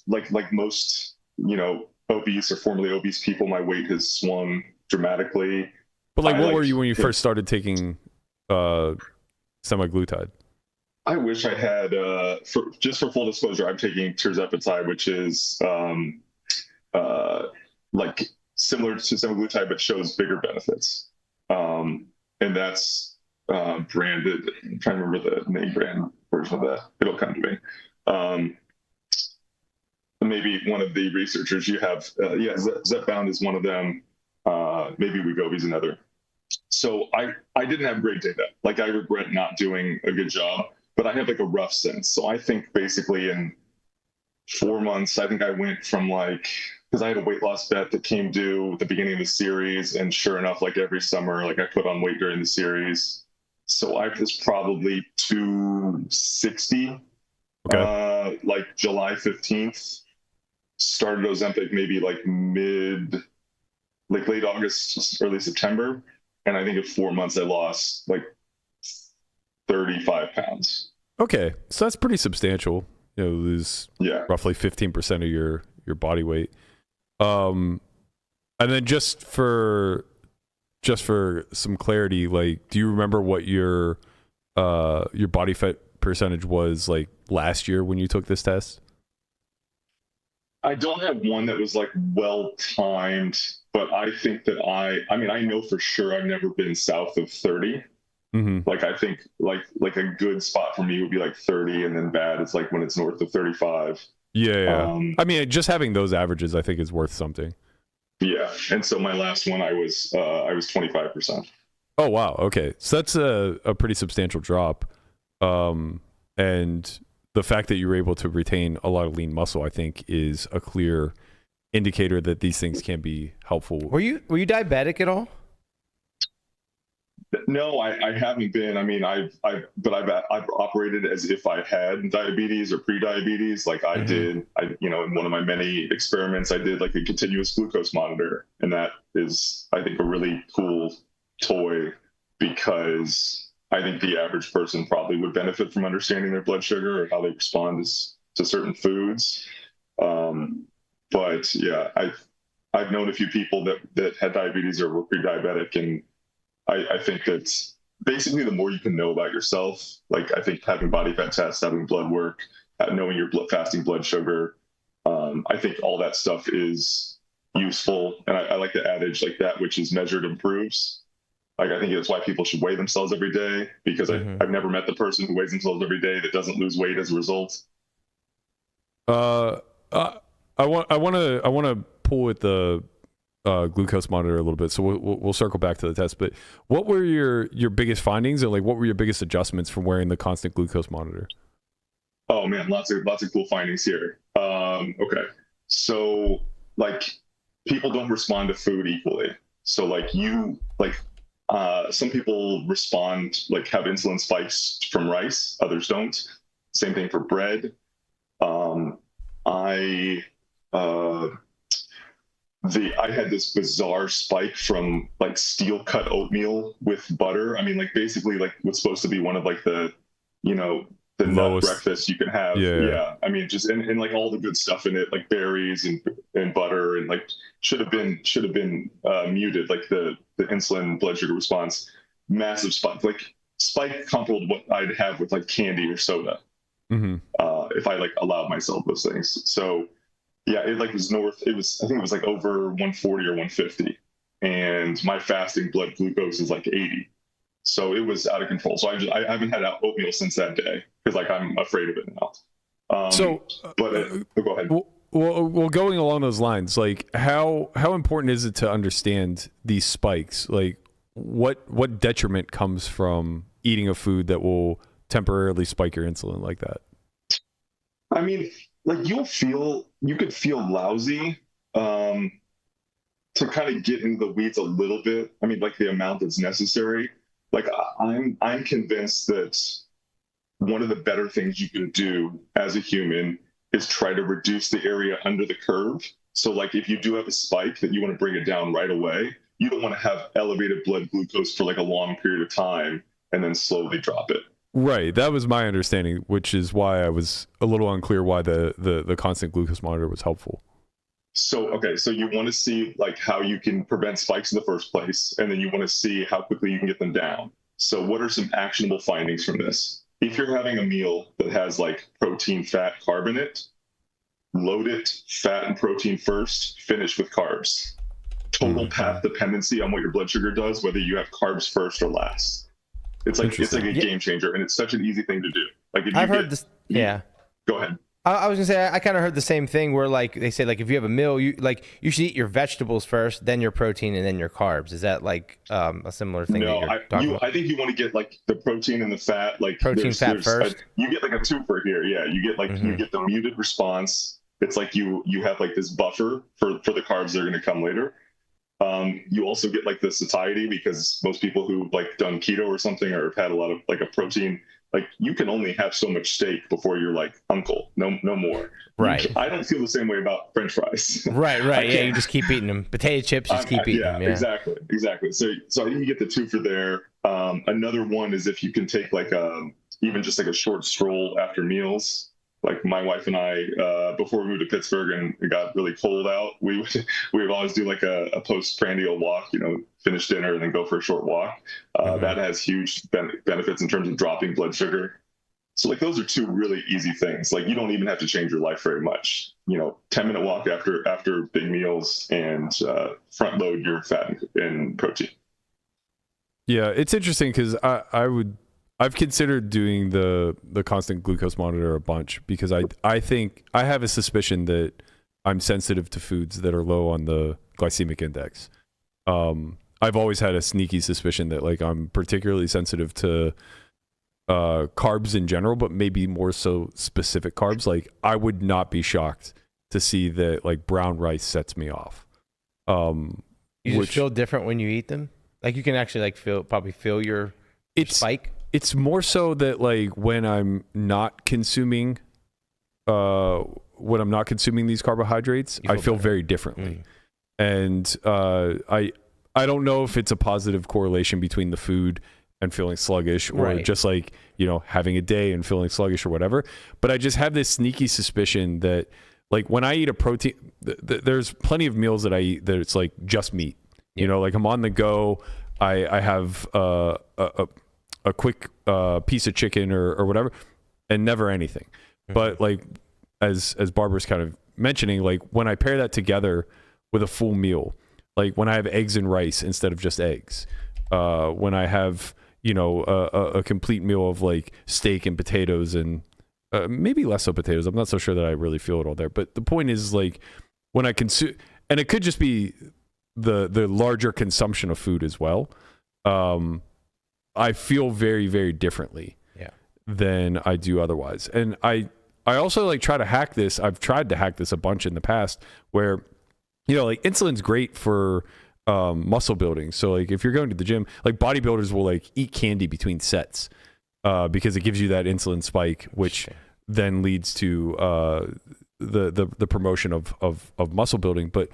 like most obese or formerly obese people, my weight has swung dramatically. But like, what were you when you first started taking semaglutide? I wish I had. For full disclosure, I'm taking tirzepatide, which is like similar to semaglutide, but shows bigger benefits. And that's branded. I'm trying to remember the name brand version of that. It'll come to me. Maybe one of the researchers you have, Zepbound is one of them. Maybe Wegovy's another. So I didn't have great data. Like, I regret not doing a good job, but I have like a rough sense. So I think basically in 4 months, I think I went from because I had a weight loss bet that came due at the beginning of the series, and sure enough, like every summer, like I put on weight during the series. So I was probably 260, like July 15th. Started Ozempic maybe like late August, early September. And I think in 4 months, I lost like 35 pounds. Okay, so that's pretty substantial. Lose roughly 15% of your body weight. And then just for some clarity, like, do you remember what your body fat percentage was like last year when you took this test? I don't have one that was like well timed, but I think that I know for sure I've never been south of 30. Mm-hmm. Like, I think like a good spot for me would be like 30, and then bad is like when it's north of 35. Yeah. I mean, just having those averages, I think, is worth something. Yeah. And so my last one, I was 25%. Oh, wow. Okay. So that's a pretty substantial drop. And the fact that you were able to retain a lot of lean muscle, I think, is a clear indicator that these things can be helpful. Were you diabetic at all? No, I haven't been. I mean, I've operated as if I had diabetes or pre-diabetes. Like I did, in one of my many experiments, I did like a continuous glucose monitor, and that is, I think, a really cool toy, because I think the average person probably would benefit from understanding their blood sugar or how they respond to certain foods. But yeah, I've known a few people that had diabetes or were pre-diabetic, and I think that basically the more you can know about yourself, like I think having body fat tests, having blood work, knowing your fasting blood sugar, I think all that stuff is useful. And I like the adage, like, that which is measured improves. Like, I think that's why people should weigh themselves every day, because I've never met the person who weighs themselves every day that doesn't lose weight as a result. I want to pull at the glucose monitor a little bit, so we'll circle back to the test. But what were your biggest findings, and like what were your biggest adjustments from wearing the constant glucose monitor? Oh man, lots of cool findings here. Okay, so like people don't respond to food equally. So like some people respond, like have insulin spikes from rice, others don't. Same thing for bread. I had this bizarre spike from like steel cut oatmeal with butter. I mean, like basically like what's supposed to be one of like the nut breakfast you can have. Yeah. I mean, just and like all the good stuff in it, like berries and butter, and like should have been muted, like the insulin blood sugar response. Massive spike comparable to what I'd have with like candy or soda. If I like allowed myself those things. So Yeah, it like was north. It was, I think it was like over 140 or 150, and my fasting blood glucose is like 80. So it was out of control. So I haven't had oatmeal since that day because like I'm afraid of it now. Go ahead. Well, going along those lines, like how important is it to understand these spikes? Like what detriment comes from eating a food that will temporarily spike your insulin like that? I mean, like you could feel lousy to kind of get into the weeds a little bit. I mean, like the amount that's necessary. Like I'm convinced that one of the better things you can do as a human is try to reduce the area under the curve. So like if you do have a spike that you want to bring it down right away, you don't want to have elevated blood glucose for like a long period of time and then slowly drop it. Right. That was my understanding, which is why I was a little unclear why the constant glucose monitor was helpful. So, okay, so you want to see like how you can prevent spikes in the first place, and then you want to see how quickly you can get them down. So what are some actionable findings from this? If you're having a meal that has like protein, fat, carb in it, load it fat and protein first, finish with carbs. Total path dependency on what your blood sugar does, whether you have carbs first or last. It's like a game changer, and it's such an easy thing to do. Like if I've heard this. Yeah. Go ahead. I was gonna say I kind of heard the same thing where like they say like if you have a meal you should eat your vegetables first, then your protein, and then your carbs. Is that like a similar thing? No, that you're talking about? I think you want to get like the protein and the fat. Like protein, fat first. You get like a twofer here. Yeah, you get like you get the muted response. It's like you have like this buffer for the carbs that are going to come later. You also get like the satiety because most people who like done keto or something or have had a lot of like a protein. Like you can only have so much steak before you're like uncle, no more. Right. I don't feel the same way about French fries. Right. Yeah, you just keep eating them. Potato chips, just keep eating them. Yeah, exactly. So I think you get the two for there. Another one is if you can take like even just like a short stroll after meals. Like my wife and I, before we moved to Pittsburgh and it got really cold out, we would always do like a postprandial walk, finish dinner and then go for a short walk. That has huge benefits in terms of dropping blood sugar. So like those are two really easy things. Like you don't even have to change your life very much. 10-minute walk after big meals and front load your fat and protein. Yeah, it's interesting because I've considered doing the constant glucose monitor a bunch because I think I have a suspicion that I'm sensitive to foods that are low on the glycemic index. I've always had a sneaky suspicion that like I'm particularly sensitive to carbs in general, but maybe more so specific carbs. Like I would not be shocked to see that like brown rice sets me off. You just feel different when you eat them? Like you can actually like probably feel your spike? It's more so that like when I'm not consuming these carbohydrates, I feel very differently. And I don't know if it's a positive correlation between the food and feeling sluggish or just like, having a day and feeling sluggish or whatever. But I just have this sneaky suspicion that like when I eat a protein, there's plenty of meals that I eat that it's like just meat. Like I'm on the go. I have a quick piece of chicken or whatever, and never anything. But like as Barber's kind of mentioning, like when I pair that together with a full meal, like when I have eggs and rice instead of just eggs, when I have a complete meal of like steak and potatoes and maybe less so potatoes. I'm not so sure that I really feel it all there. But the point is like when I consume, and it could just be the larger consumption of food as well. I feel very, very differently than I do otherwise. And I also like try to hack this. I've tried to hack this a bunch in the past where, like insulin's great for muscle building. So like if you're going to the gym, like bodybuilders will like eat candy between sets because it gives you that insulin spike, which then leads to the promotion of muscle building. But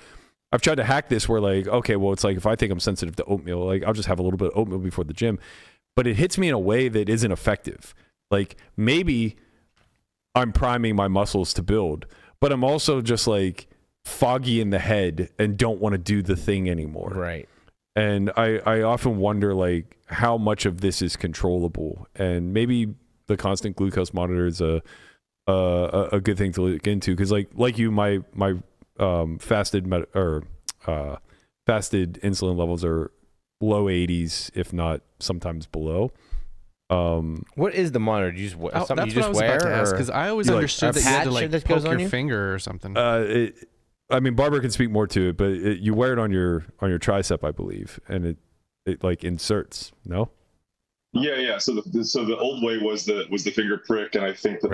I've tried to hack this where like, okay, well, it's like if I think I'm sensitive to oatmeal, like I'll just have a little bit of oatmeal before the gym. But it hits me in a way that isn't effective. Like maybe I'm priming my muscles to build, but I'm also just like foggy in the head and don't want to do the thing anymore. Right. And I often wonder like how much of this is controllable, and maybe the constant glucose monitor is a a good thing to look into, because like you, my fasted insulin levels are low 80s, if not sometimes below. What is the monitor? Do you just something that's you just what I was wear? about to ask, because I always understood that you had to like that poke goes on your you? finger or something. I mean, Barber can speak more to it, but you wear it on your tricep, I believe, and it like inserts. No. Yeah. So the old way was the finger prick, and I think that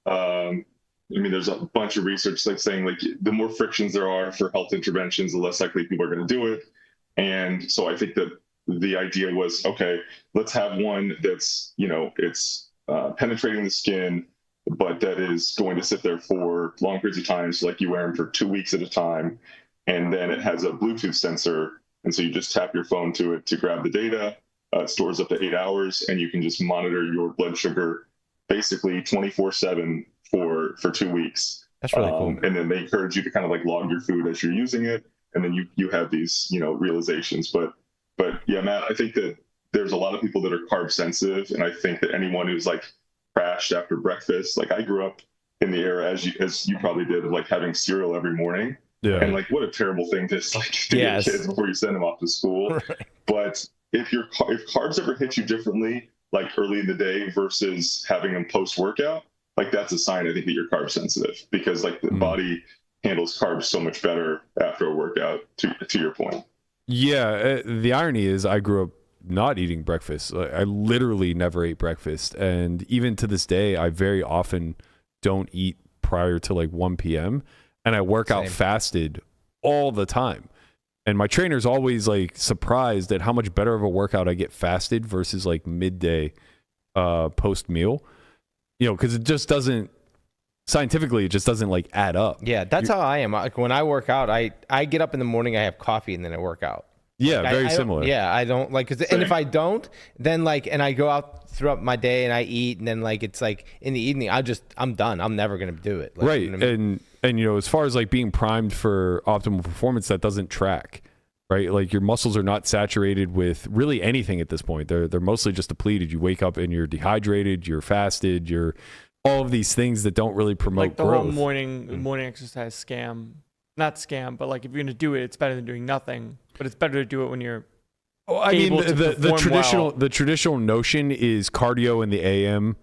I mean, there's a bunch of research like saying like the more frictions there are for health interventions, the less likely people are going to do it. And so I think that the idea was, okay, let's have one that's, it's penetrating the skin, but that is going to sit there for long periods of time. So like you wear them for 2 weeks at a time, and then it has a Bluetooth sensor. And so you just tap your phone to it to grab the data. It stores up to 8 hours, and you can just monitor your blood sugar basically 24/7 for 2 weeks. That's really cool. And then they encourage you to kind of like log your food as you're using it, and then you have these realizations. But yeah, Matt, I think that there's a lot of people that are carb sensitive, and I think that anyone who's like crashed after breakfast, like I grew up in the era as you probably did, of like having cereal every morning. Yeah. And like what a terrible thing to like do to kids before you send them off to school. Right. But if carbs ever hit you differently, like early in the day versus having them post workout, like that's a sign, I think, that you're carb sensitive, because like the body handles carbs so much better after a workout, to your point. Yeah. The irony is I grew up not eating breakfast. I literally never ate breakfast. And even to this day, I very often don't eat prior to like 1 p.m. and I work out fasted all the time. And my trainer's always like surprised at how much better of a workout I get fasted versus like midday post meal, because it just doesn't, scientifically, it just doesn't like add up. Yeah, that's how I am. Like when I work out, I get up in the morning, I have coffee, and then I work out. Yeah, Like, very similar. Yeah, I don't like, and if I don't, then like, and I go out throughout my day and I eat, and then like it's like in the evening, I'm done. I'm never gonna do it. Like, Right. You know what I mean? And as far as like being primed for optimal performance, that doesn't track, right? Like your muscles are not saturated with really anything at this point. They're mostly just depleted. You wake up and you're dehydrated, you're fasted, you're all of these things that don't really promote like the growth. whole morning exercise scam. Not scam, but like if you're gonna do it, it's better than doing nothing. But it's better to do it when you're I mean, able to perform the traditional notion is cardio in the AM,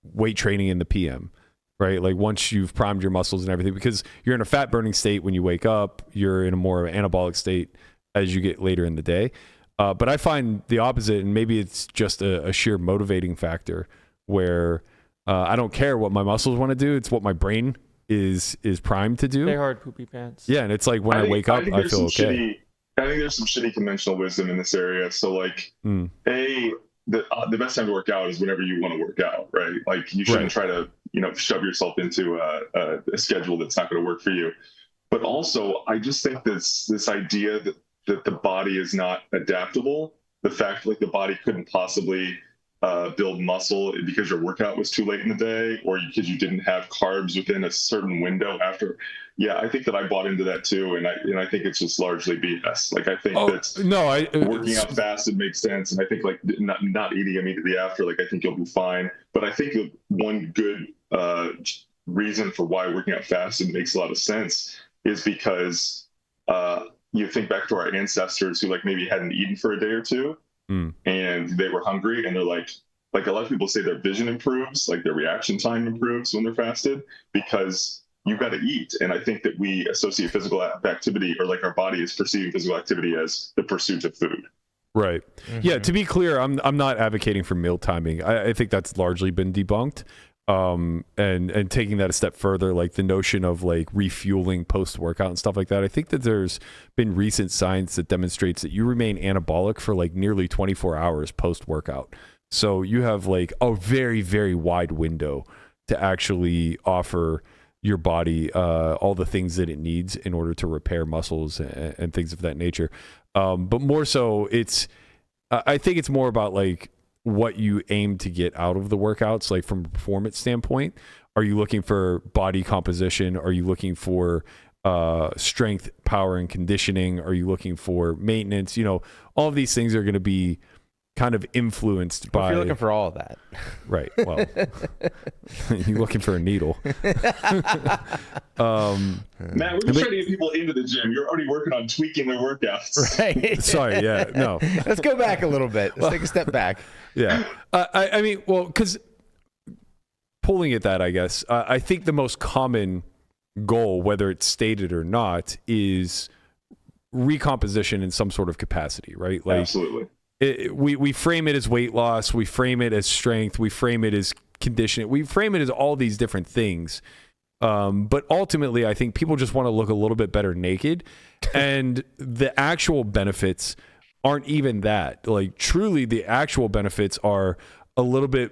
weight training in the PM, right? Like once you've primed your muscles and everything, because you're in a fat burning state when you wake up, you're in a more anabolic state as you get later in the day. But I find the opposite, and maybe it's just a sheer motivating factor where I don't care what my muscles want to do; it's what my brain is primed to do. Stay hard, poopy pants. Yeah, and it's like when I wake up, I feel okay. I think there's some shitty conventional wisdom in this area. So like, the best time to work out is whenever you want to work out, right? Like you shouldn't try to, shove yourself into a schedule that's not going to work for you. But also, I just think this idea that the body is not adaptable, the fact like the body couldn't possibly build muscle because your workout was too late in the day, or because you didn't have carbs within a certain window after. Yeah, I think that I bought into that too, and I think it's just largely BS. Like I think working out fast, it makes sense, and I think like not eating immediately after, like I think you'll be fine. But I think one good reason for why working out fast makes a lot of sense is because you think back to our ancestors who like maybe hadn't eaten for a day or two. And they were hungry, and they're like a lot of people say their vision improves, like their reaction time improves when they're fasted, because you've got to eat. And I think that we associate physical activity, or like our body is perceiving physical activity as the pursuit of food. Right. Yeah. To be clear, I'm not advocating for meal timing. I think that's largely been debunked. And taking that a step further, like the notion of like refueling post workout and stuff like that. I think that there's been recent science that demonstrates that you remain anabolic for like nearly 24 hours post workout. So you have like a very, very wide window to actually offer your body all the things that it needs in order to repair muscles and things of that nature. But more so, I think it's more about like what you aim to get out of the workouts, like from a performance standpoint. Are you looking for body composition? Are you looking for strength, power, and conditioning? Are you looking for maintenance? All of these things are going to be kind of influenced If by. you're looking for all of that. Right. Well, you're looking for a needle. Matt, we're just trying to get people into the gym. You're already working on tweaking their workouts. Right. Sorry. Yeah. No. Let's go back a little bit. Let's take a step back. Yeah. I mean, well, because pulling at that, I guess, I think the most common goal, whether it's stated or not, is recomposition in some sort of capacity, right? Like, Absolutely. We frame it as weight loss, we frame it as strength, we frame it as conditioning, we frame it as all these different things. But ultimately, I think people just want to look a little bit better naked, and the actual benefits aren't even that. Like, truly, the actual benefits are a little bit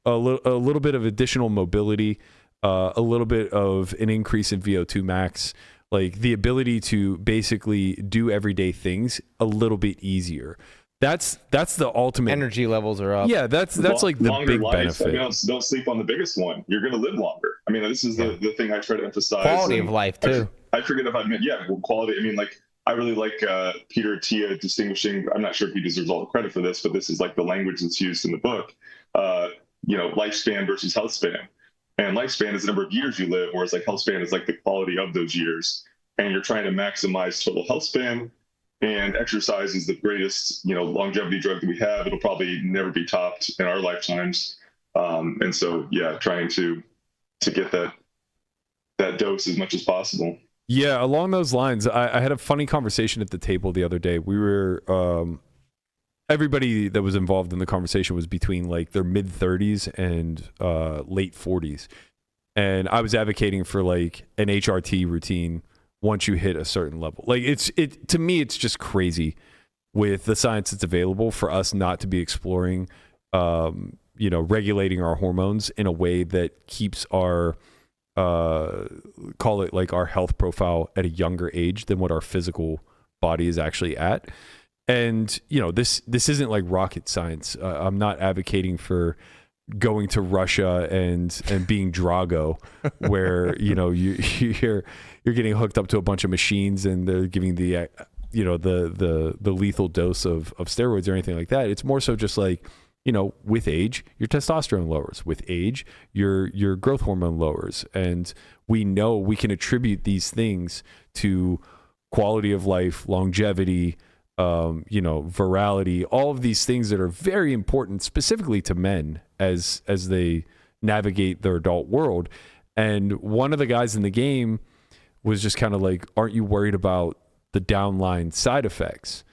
of additional mobility, a little bit of an increase in VO2 max, like the ability to basically do everyday things a little bit easier. That's the ultimate. Energy levels are up. Yeah, that's like the Longer big life. benefit. I mean, don't sleep on the biggest one. You're going to live longer. I mean, this is the thing I try to emphasize. Quality of life too. I forget if I meant, quality. I mean, like, I really like Peter Attia distinguishing. I'm not sure if he deserves all the credit for this, but this is like the language that's used in the book. Lifespan versus health span. And lifespan is the number of years you live, whereas like health span is like the quality of those years. And you're trying to maximize total health span. And exercise is the greatest, longevity drug that we have. It'll probably never be topped in our lifetimes. And so, trying to get that dose as much as possible. Yeah, along those lines, I had a funny conversation at the table the other day. We were, everybody that was involved in the conversation was between like their mid 30s and late 40s. And I was advocating for like an HRT routine once you hit a certain level. Like to me, it's just crazy with the science that's available for us not to be exploring, regulating our hormones in a way that keeps our, call it like our health profile at a younger age than what our physical body is actually at. And, this isn't like rocket science. I'm not advocating for going to Russia and being Drago, where you're getting hooked up to a bunch of machines and they're giving the lethal dose of steroids or anything like that. It's more so just like, with age, your testosterone lowers. With age, your growth hormone lowers, and we know we can attribute these things to quality of life, longevity, virality, all of these things that are very important specifically to men as they navigate their adult world. And one of the guys in the game was just kind of like, aren't you worried about the downline side effects?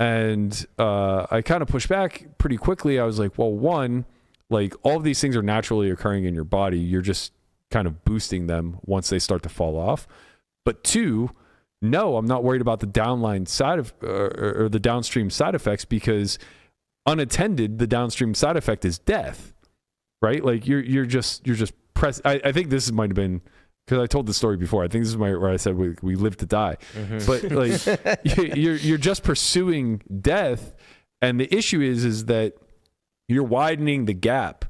And I kind of pushed back pretty quickly. I was like, well, one, like all of these things are naturally occurring in your body. You're just kind of boosting them once they start to fall off. But two, no, I'm not worried about the downline side of or the downstream side effects, because unattended, the downstream side effect is death, right? Like you're just press. I think this might have been, because I told the story before. I think this is where I said we live to die, but like you're just pursuing death, and the issue is that you're widening the gap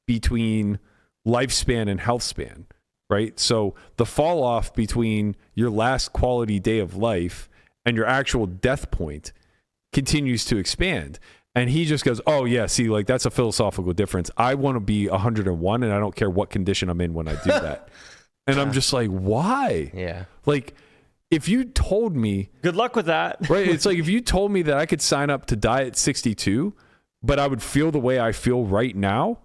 between lifespan and health span. Right. So the fall off between your last quality day of life and your actual death point continues to expand. And he just goes, oh, yeah, see, like that's a philosophical difference. I want to be 101 and I don't care what condition I'm in when I do that. And I'm just like, why? Yeah. Like, if you told me. Good luck with that. Right. It's like if you told me that I could sign up to die at 62, but I would feel the way I feel right now,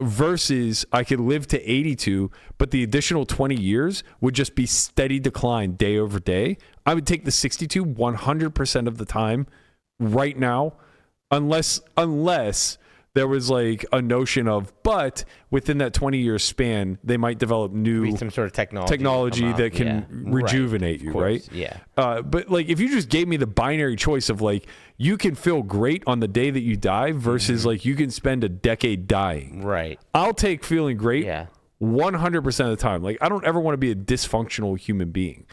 versus I could live to 82, but the additional 20 years would just be steady decline day over day, I would take the 62 100% of the time right now, unless there was like a notion of, but within that 20-year span, they might develop new some sort of technology that can rejuvenate you, right? Yeah. But like, if you just gave me the binary choice of like, you can feel great on the day that you die versus like you can spend a decade dying. Right. I'll take feeling great 100% of the time. Like, I don't ever want to be a dysfunctional human being.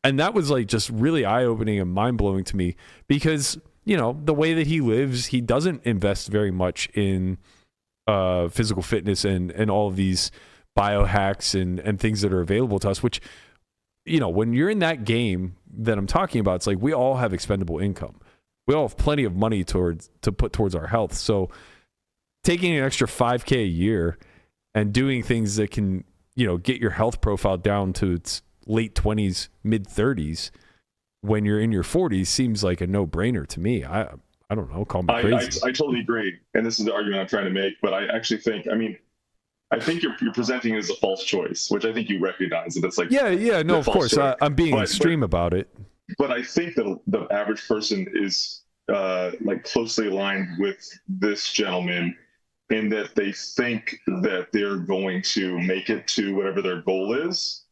And that was like just really eye-opening and mind-blowing to me, because the way that he lives, he doesn't invest very much in physical fitness and all of these biohacks and things that are available to us, which, when you're in that game that I'm talking about, it's like we all have expendable income. We all have plenty of money to put towards our health. So taking an extra $5K a year and doing things that can, get your health profile down to its late 20s, mid 30s when you're in your 40s seems like a no-brainer to me. I don't know, call me crazy. I totally agree. And this is the argument I'm trying to make, but I actually think, I think you're presenting it as a false choice, which I think you recognize that it's like, yeah, no, of course. I'm being extreme about it. But I think that the average person is like closely aligned with this gentleman in that they think that they're going to make it to whatever their goal is,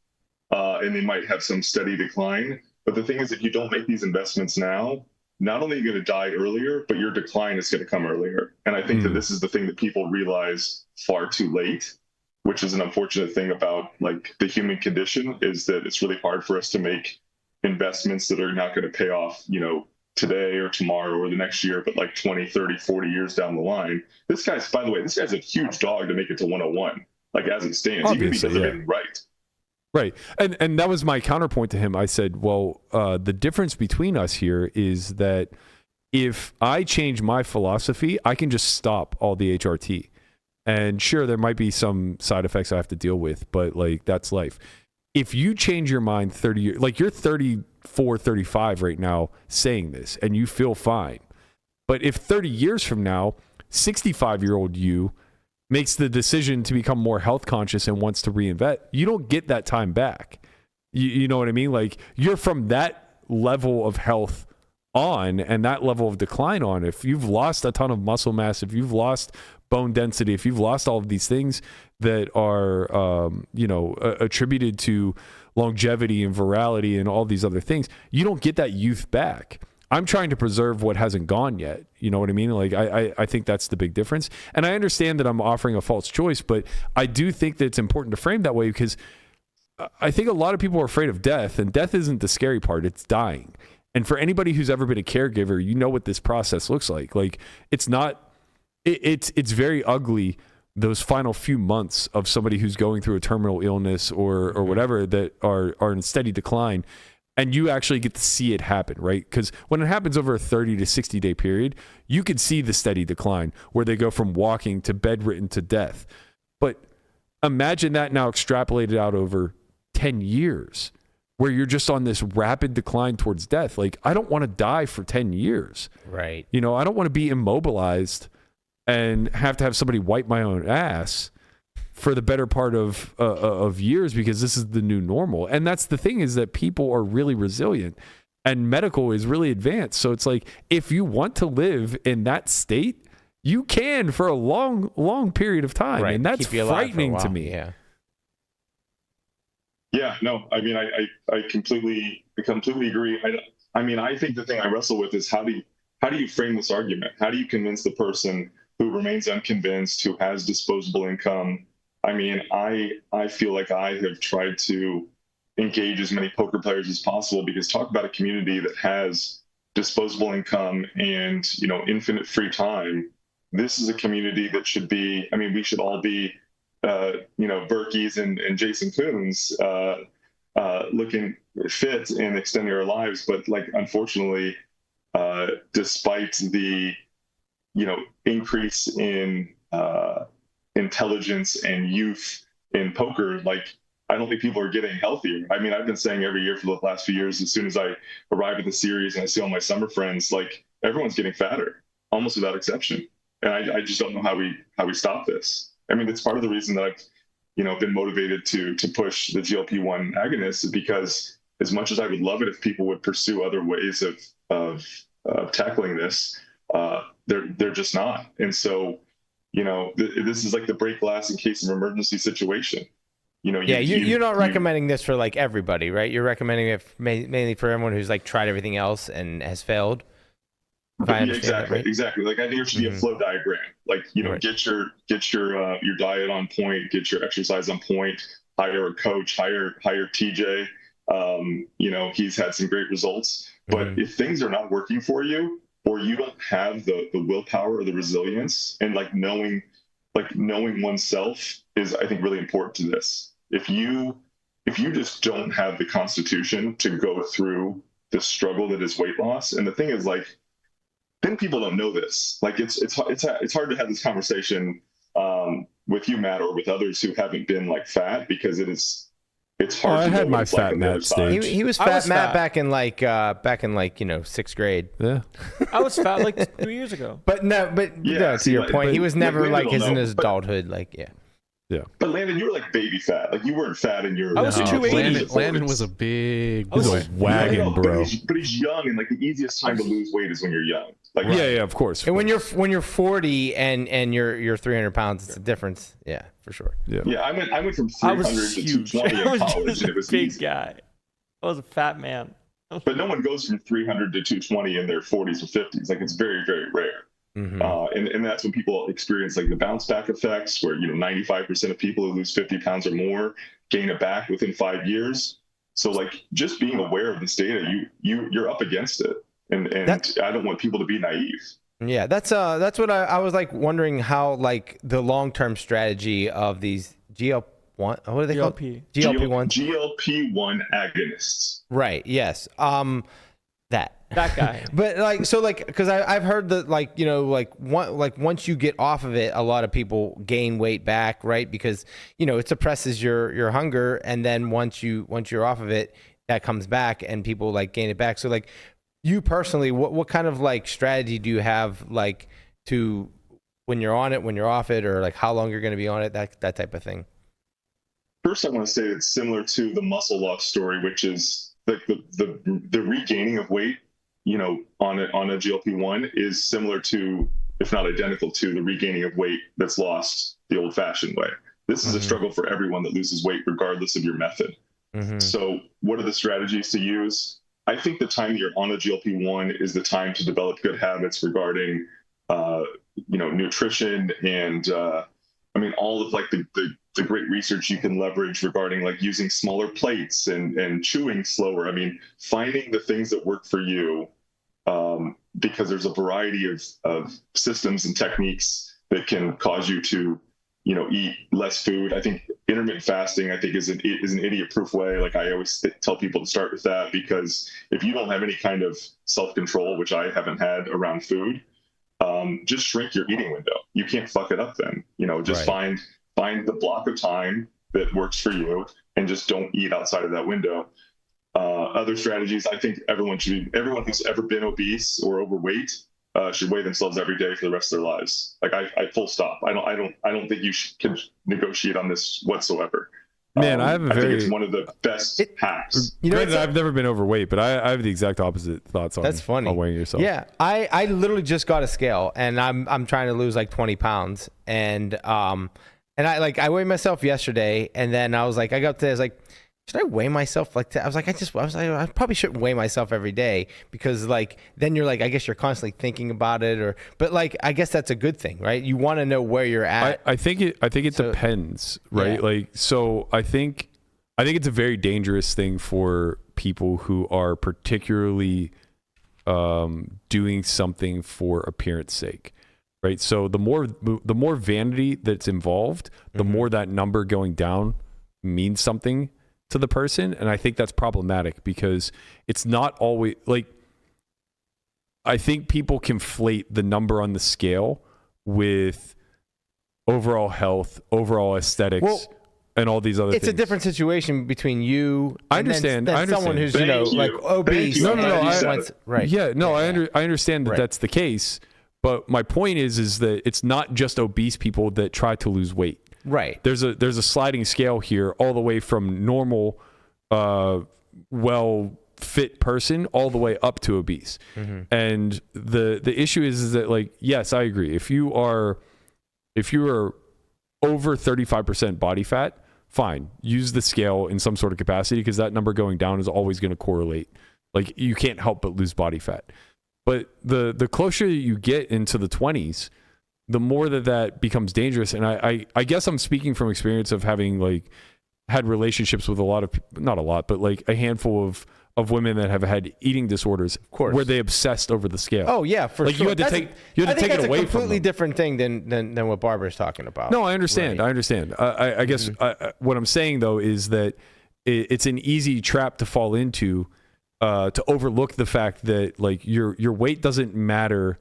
and they might have some steady decline. But the thing is, if you don't make these investments now, not only are you going to die earlier, but your decline is going to come earlier. And I think that this is the thing that people realize far too late, which is an unfortunate thing about like the human condition, is that it's really hard for us to make investments that are not going to pay off, today or tomorrow or the next year, but like 20, 30, 40 years down the line. This guy's a huge dog to make it to 101. Like as it stands, obviously, he does everything right. Right. And that was my counterpoint to him. I said, well, the difference between us here is that if I change my philosophy, I can just stop all the HRT. And sure, there might be some side effects I have to deal with, but like that's life. If you change your mind 30 years, like you're 34, 35 right now saying this and you feel fine. But if 30 years from now, 65-year-old you makes the decision to become more health conscious and wants to reinvent, you don't get that time back. You know what I mean? Like you're from that level of health on and that level of decline on. If you've lost a ton of muscle mass, if you've lost bone density, if you've lost all of these things that are, attributed to longevity and virality and all these other things, you don't get that youth back. I'm trying to preserve what hasn't gone yet. You know what I mean? Like, I think that's the big difference. And I understand that I'm offering a false choice, but I do think that it's important to frame that way because I think a lot of people are afraid of death, and death isn't the scary part. It's dying. And for anybody who's ever been a caregiver, you know what this process looks like. Like, it's very ugly, those final few months of somebody who's going through a terminal illness or whatever that are in steady decline. And you actually get to see it happen, right? Because when it happens over a 30 to 60 day period, you can see the steady decline where they go from walking to bedridden to death. But imagine that now extrapolated out over 10 years where you're just on this rapid decline towards death. Like, I don't want to die for 10 years. Right. I don't want to be immobilized and have to have somebody wipe my own ass for the better part of years because this is the new normal. And that's the thing, is that people are really resilient and medical is really advanced. So it's like, if you want to live in that state, you can for a long, long period of time. Right. And that's frightening to me. Yeah. Yeah, no, I mean, I completely agree. I think the thing I wrestle with is how do you frame this argument? How do you convince the person who remains unconvinced, who has disposable income? I mean, I feel like I have tried to engage as many poker players as possible, because talk about a community that has disposable income and, infinite free time. This is a community that should be, we should all be, Berkeys and Jason Coons looking fit and extending our lives. But like, unfortunately, despite the, increase in intelligence and youth in poker, like, I don't think people are getting healthier. I mean, I've been saying every year for the last few years, as soon as I arrive at the series and I see all my summer friends, like, everyone's getting fatter, almost without exception. And I just don't know how we stop this. I mean, it's part of the reason that I've, been motivated to push the GLP-1 agonists, because as much as I would love it if people would pursue other ways of tackling this, they're just not. And so, this is like the break glass in case of emergency situation. You're not recommending this for like everybody, right? You're recommending it mainly for everyone who's like tried everything else and has failed. Yeah, exactly. Like, I think there should be a flow diagram. Like, right. get your diet on point, get your exercise on point, hire a coach, hire TJ. He's had some great results. But if things are not working for you, or you don't have the willpower or the resilience, and like knowing oneself is, I think, really important to this. If you just don't have the constitution to go through the struggle that is weight loss, and the thing is, like, then people don't know this. Like it's hard to have this conversation with you, Matt, or with others who haven't been like fat, because it's hard. I to had know my what it's like fat on the other Matt side. stage. He was I fat was Matt fat. back in like 6th grade. Yeah. I was fat like 2 years ago. But no, to see, your like, point, he was never Landon like will in know, his but- adulthood. Like, yeah. But Landon, you were like baby fat. Like you weren't fat in your. I was 280. Landon was a big I was boy. He's a wagon, No, bro. but he's young, and like the easiest time to lose weight is when you're young. Like Yeah, of course. And when you're 40 and you're 300 pounds, it's a difference. Yeah, for sure. Yeah, I went from I 300 was to huge. 220 I in was college, just and a it was big easy. guy. I was a fat man. But no one goes from 300 to 220 in their 40s or 50s. Like it's very, very rare. Mm-hmm. And that's when people experience like the bounce back effects, where 95% of people who lose 50 pounds or more gain it back within 5 years. So like just being aware of this data, you're up against it, and I don't want people to be naive. Yeah, that's what I was like wondering how like the long-term strategy of these GLP-1, what are they called? GLP-1. GLP-1 agonists. Right. Yes. That guy. But like, so like, because I've heard that like, once you get off of it, a lot of people gain weight back, right? Because it suppresses your hunger, and then once you're off of it, that comes back, and people like gain it back. So like, you personally, what kind of like strategy do you have like to when you're on it, when you're off it, or like how long you're going to be on it, that type of thing? First, I want to say it's similar to the muscle loss story, which is like the regaining of weight, on a GLP-1 is similar to, if not identical to, the regaining of weight that's lost the old-fashioned way. This is a struggle for everyone that loses weight, regardless of your method. Mm-hmm. So what are the strategies to use? I think the time that you're on a GLP-1 is the time to develop good habits regarding, nutrition and, all of like the great research you can leverage regarding like using smaller plates and chewing slower. Finding the things that work for you, because there's a variety of systems and techniques that can cause you to, eat less food. I think intermittent fasting, is an idiot-proof way. Like I always tell people to start with that, because if you don't have any kind of self-control, which I haven't had around food, just shrink your eating window. You can't fuck it up then. Just Right. find the block of time that works for you, and just don't eat outside of that window. Other strategies, I think everyone who's ever been obese or overweight should weigh themselves every day for the rest of their lives. Like I full stop. I don't think you can negotiate on this whatsoever. Man, I think it's one of the best hacks. Granted, I've never been overweight, but I have the exact opposite thoughts on That's funny. on weighing yourself. Yeah, I literally just got a scale, and I'm trying to lose like 20 pounds, and I weighed myself yesterday, and then I was like, I got up today, I was like, should I weigh myself like that? I was like, I probably shouldn't weigh myself every day, because like then you're like, I guess you're constantly thinking about it, but like I guess that's a good thing, right? You want to know where you're at. I think it depends, right? Yeah. Like, so I think it's a very dangerous thing for people who are particularly doing something for appearance sake, right? So the more vanity that's involved, the more that number going down means something to the person. And I think that's problematic, because it's not always like, I think people conflate the number on the scale with overall health, overall aesthetics, and all these other things. It's a different situation between you. I and understand. Then I understand. someone who's Thank you. like obese. Thank you. Right. Yeah, no, I understand that Right. that's the case, but my point is that it's not just obese people that try to lose weight. Right. There's a sliding scale here, all the way from normal, well fit person all the way up to obese. And the issue is that, like, yes, I agree. If you are over 35% body fat, fine, use the scale in some sort of capacity, because that number going down is always going to correlate. Like, you can't help but lose body fat. But the closer you get into the 20s, the more that becomes dangerous. And I guess I'm speaking from experience of having like had relationships with not a lot, but like a handful of women that have had eating disorders, of course, where they obsessed over the scale. Oh yeah, for like sure. you had to take it away from them. I think that's a completely different thing than what Barber's talking about. No, I understand. Right. I understand. I guess what I'm saying though is that it's an easy trap to fall into, to overlook the fact that like your weight doesn't matter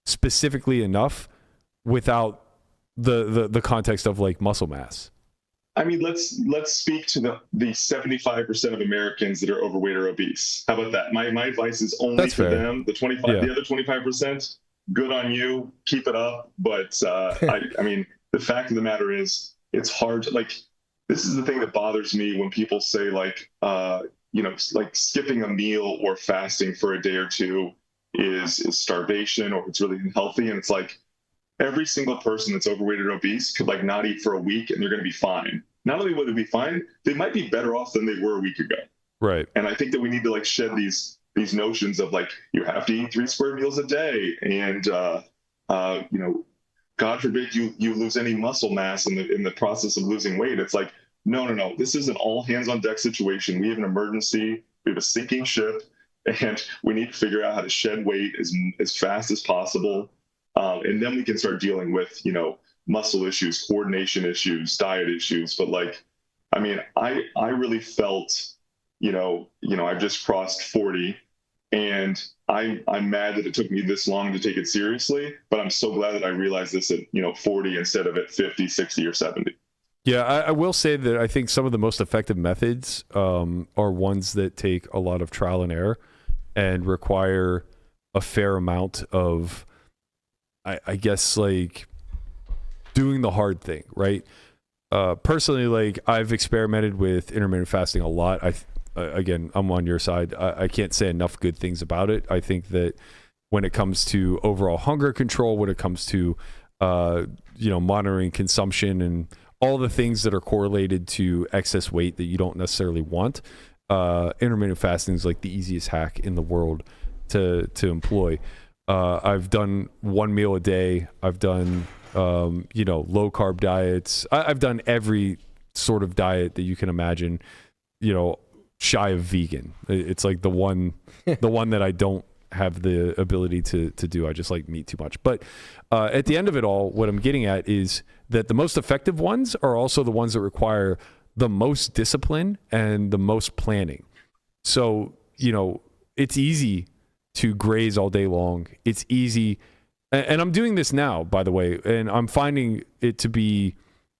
specifically enough without the context of like muscle mass? I mean, let's speak to the 75% of Americans that are overweight or obese. How about that? My advice is only That's for fair. them. The other 25%, good on you, keep it up. But I mean, the fact of the matter is, it's hard to, like, this is the thing that bothers me when people say like, like skipping a meal or fasting for a day or two is starvation, or it's really unhealthy. And it's like, every single person that's overweight or obese could like not eat for a week and they're going to be fine. Not only would they be fine, they might be better off than they were a week ago. Right. And I think that we need to like shed these notions of like, you have to eat 3 square meals a day, and God forbid you lose any muscle mass in the process of losing weight. It's like, no. This is an all hands on deck situation. We have an emergency. We have a sinking ship, and we need to figure out how to shed weight as fast as possible. And then we can start dealing with, muscle issues, coordination issues, diet issues. But like, I mean, I really felt, I've just crossed 40, and I'm mad that it took me this long to take it seriously, but I'm so glad that I realized this at, 40 instead of at 50, 60, or 70. Yeah, I will say that I think some of the most effective methods are ones that take a lot of trial and error and require a fair amount of, I guess, like doing the hard thing, right? Personally, like I've experimented with intermittent fasting a lot. Again, I'm on your side. I can't say enough good things about it. I think that when it comes to overall hunger control, when it comes to monitoring consumption and all the things that are correlated to excess weight that you don't necessarily want, intermittent fasting is like the easiest hack in the world to employ. I've done 1 meal a day. I've done, low carb diets. I've done every sort of diet that you can imagine, shy of vegan. It's like the one that I don't have the ability to do. I just like meat too much. But at the end of it all, what I'm getting at is that the most effective ones are also the ones that require the most discipline and the most planning. So, it's easy to graze all day long. It's easy. And I'm doing this now, by the way, and I'm finding it to be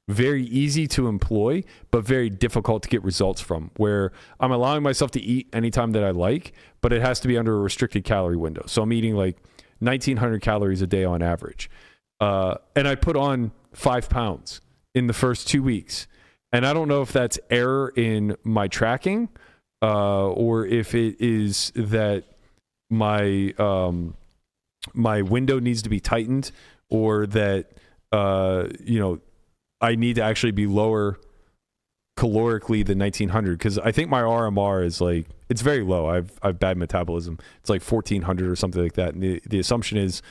very easy to employ, but very difficult to get results from, where I'm allowing myself to eat anytime that I like, but it has to be under a restricted calorie window. So I'm eating like 1,900 calories a day on average. And I put on 5 pounds in the first 2 weeks. And I don't know if that's error in my tracking, or if it is that my window needs to be tightened, or that I need to actually be lower calorically than 1,900, because I think my RMR is like, it's very low. I've bad metabolism. It's like 1,400 or something like that. And the assumption is,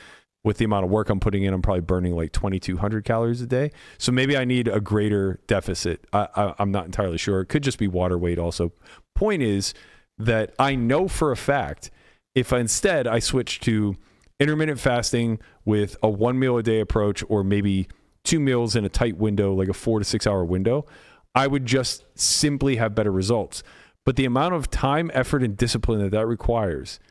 with the amount of work I'm putting in, I'm probably burning like 2,200 calories a day. So maybe I need a greater deficit. I'm not entirely sure. It could just be water weight also. Point is that I know for a fact, if instead I switch to intermittent fasting with a 1 meal a day approach, or maybe 2 meals in a tight window, like a 4 to 6 hour window, I would just simply have better results. But the amount of time, effort, and discipline that requires,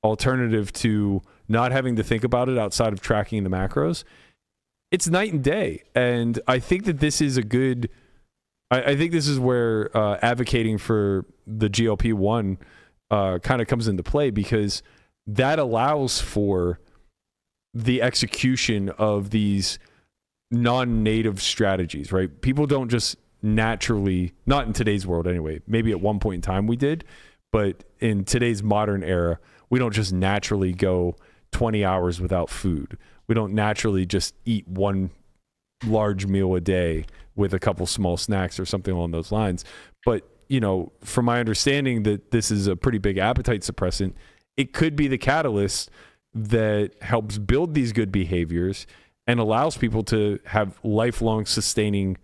alternative to not having to think about it outside of tracking the macros, it's night and day. And I think that this is I think this is where advocating for the GLP-1 kind of comes into play, because that allows for the execution of these non-native strategies, right? People don't just naturally, not in today's world anyway, maybe at one point in time we did, but in today's modern era, we don't just naturally go 20 hours without food. We don't naturally just eat one large meal a day with a couple small snacks or something along those lines. But, from my understanding that this is a pretty big appetite suppressant, it could be the catalyst that helps build these good behaviors and allows people to have lifelong sustaining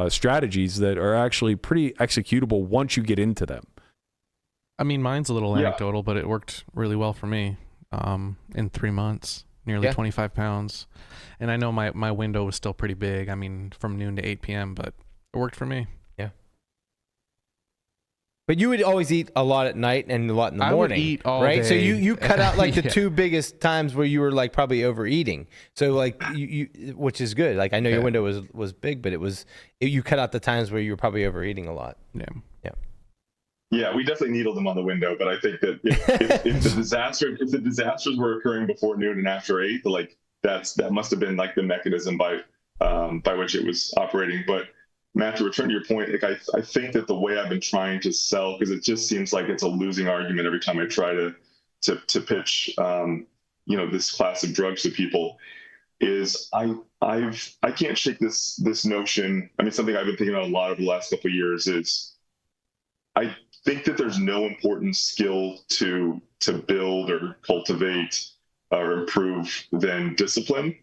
strategies that are actually pretty executable once you get into them. I mean, mine's a little anecdotal, but it worked really well for me in 3 months, nearly 25 pounds. And I know my window was still pretty big. I mean, from noon to 8 p.m., but it worked for me. Yeah. But you would always eat a lot at night and a lot in the I would morning. eat all right? So day. you cut out like the Yeah. two biggest times where you were like probably overeating. So like you which is good. Like I know your window was big, but you cut out the times where you were probably overeating a lot. Yeah. Yeah, we definitely needled them on the window, but I think that if the disasters were occurring before noon and after 8, like that must have been like the mechanism by which it was operating. But Matt, to return to your point, like I think that the way I've been trying to sell, because it just seems like it's a losing argument every time I try to pitch this class of drugs to people, is I can't shake this notion. I mean, something I've been thinking about a lot over the last couple of years is I think that there's no important skill to build or cultivate or improve than discipline.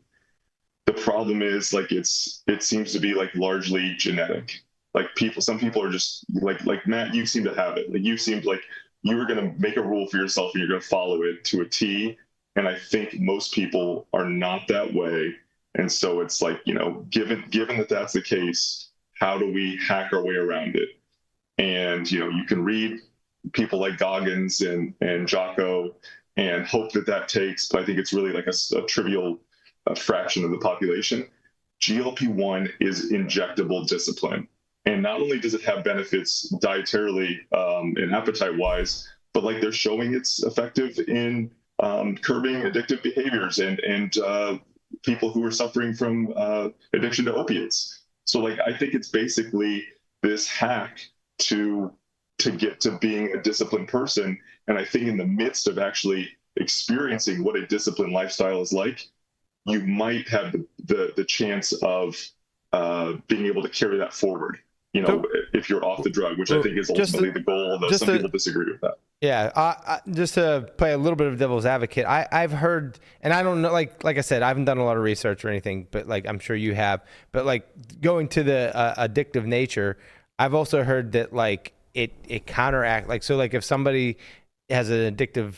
The problem is like it seems to be like largely genetic. Like some people are just like Matt, you seem to have it. Like you seemed like you were going to make a rule for yourself and you're going to follow it to a T. And I think most people are not that way. And so it's like, given that that's the case, how do we hack our way around it? And, you can read people like Goggins and Jocko and hope that takes, but I think it's really like a trivial fraction of the population. GLP-1 is injectable discipline. And not only does it have benefits dietarily and appetite-wise, but like they're showing it's effective in curbing addictive behaviors and people who are suffering from addiction to opiates. So like, I think it's basically this hack to get to being a disciplined person. And I think in the midst of actually experiencing what a disciplined lifestyle is like, you might have the chance of being able to carry that forward, if you're off the drug, which I think is ultimately the goal, although some people disagree with that. Yeah, just to play a little bit of devil's advocate, I've heard, and I don't know, like I said, I haven't done a lot of research or anything, but like I'm sure you have, but like going to the addictive nature, I've also heard that like it counteract, like, so like if somebody has an addictive,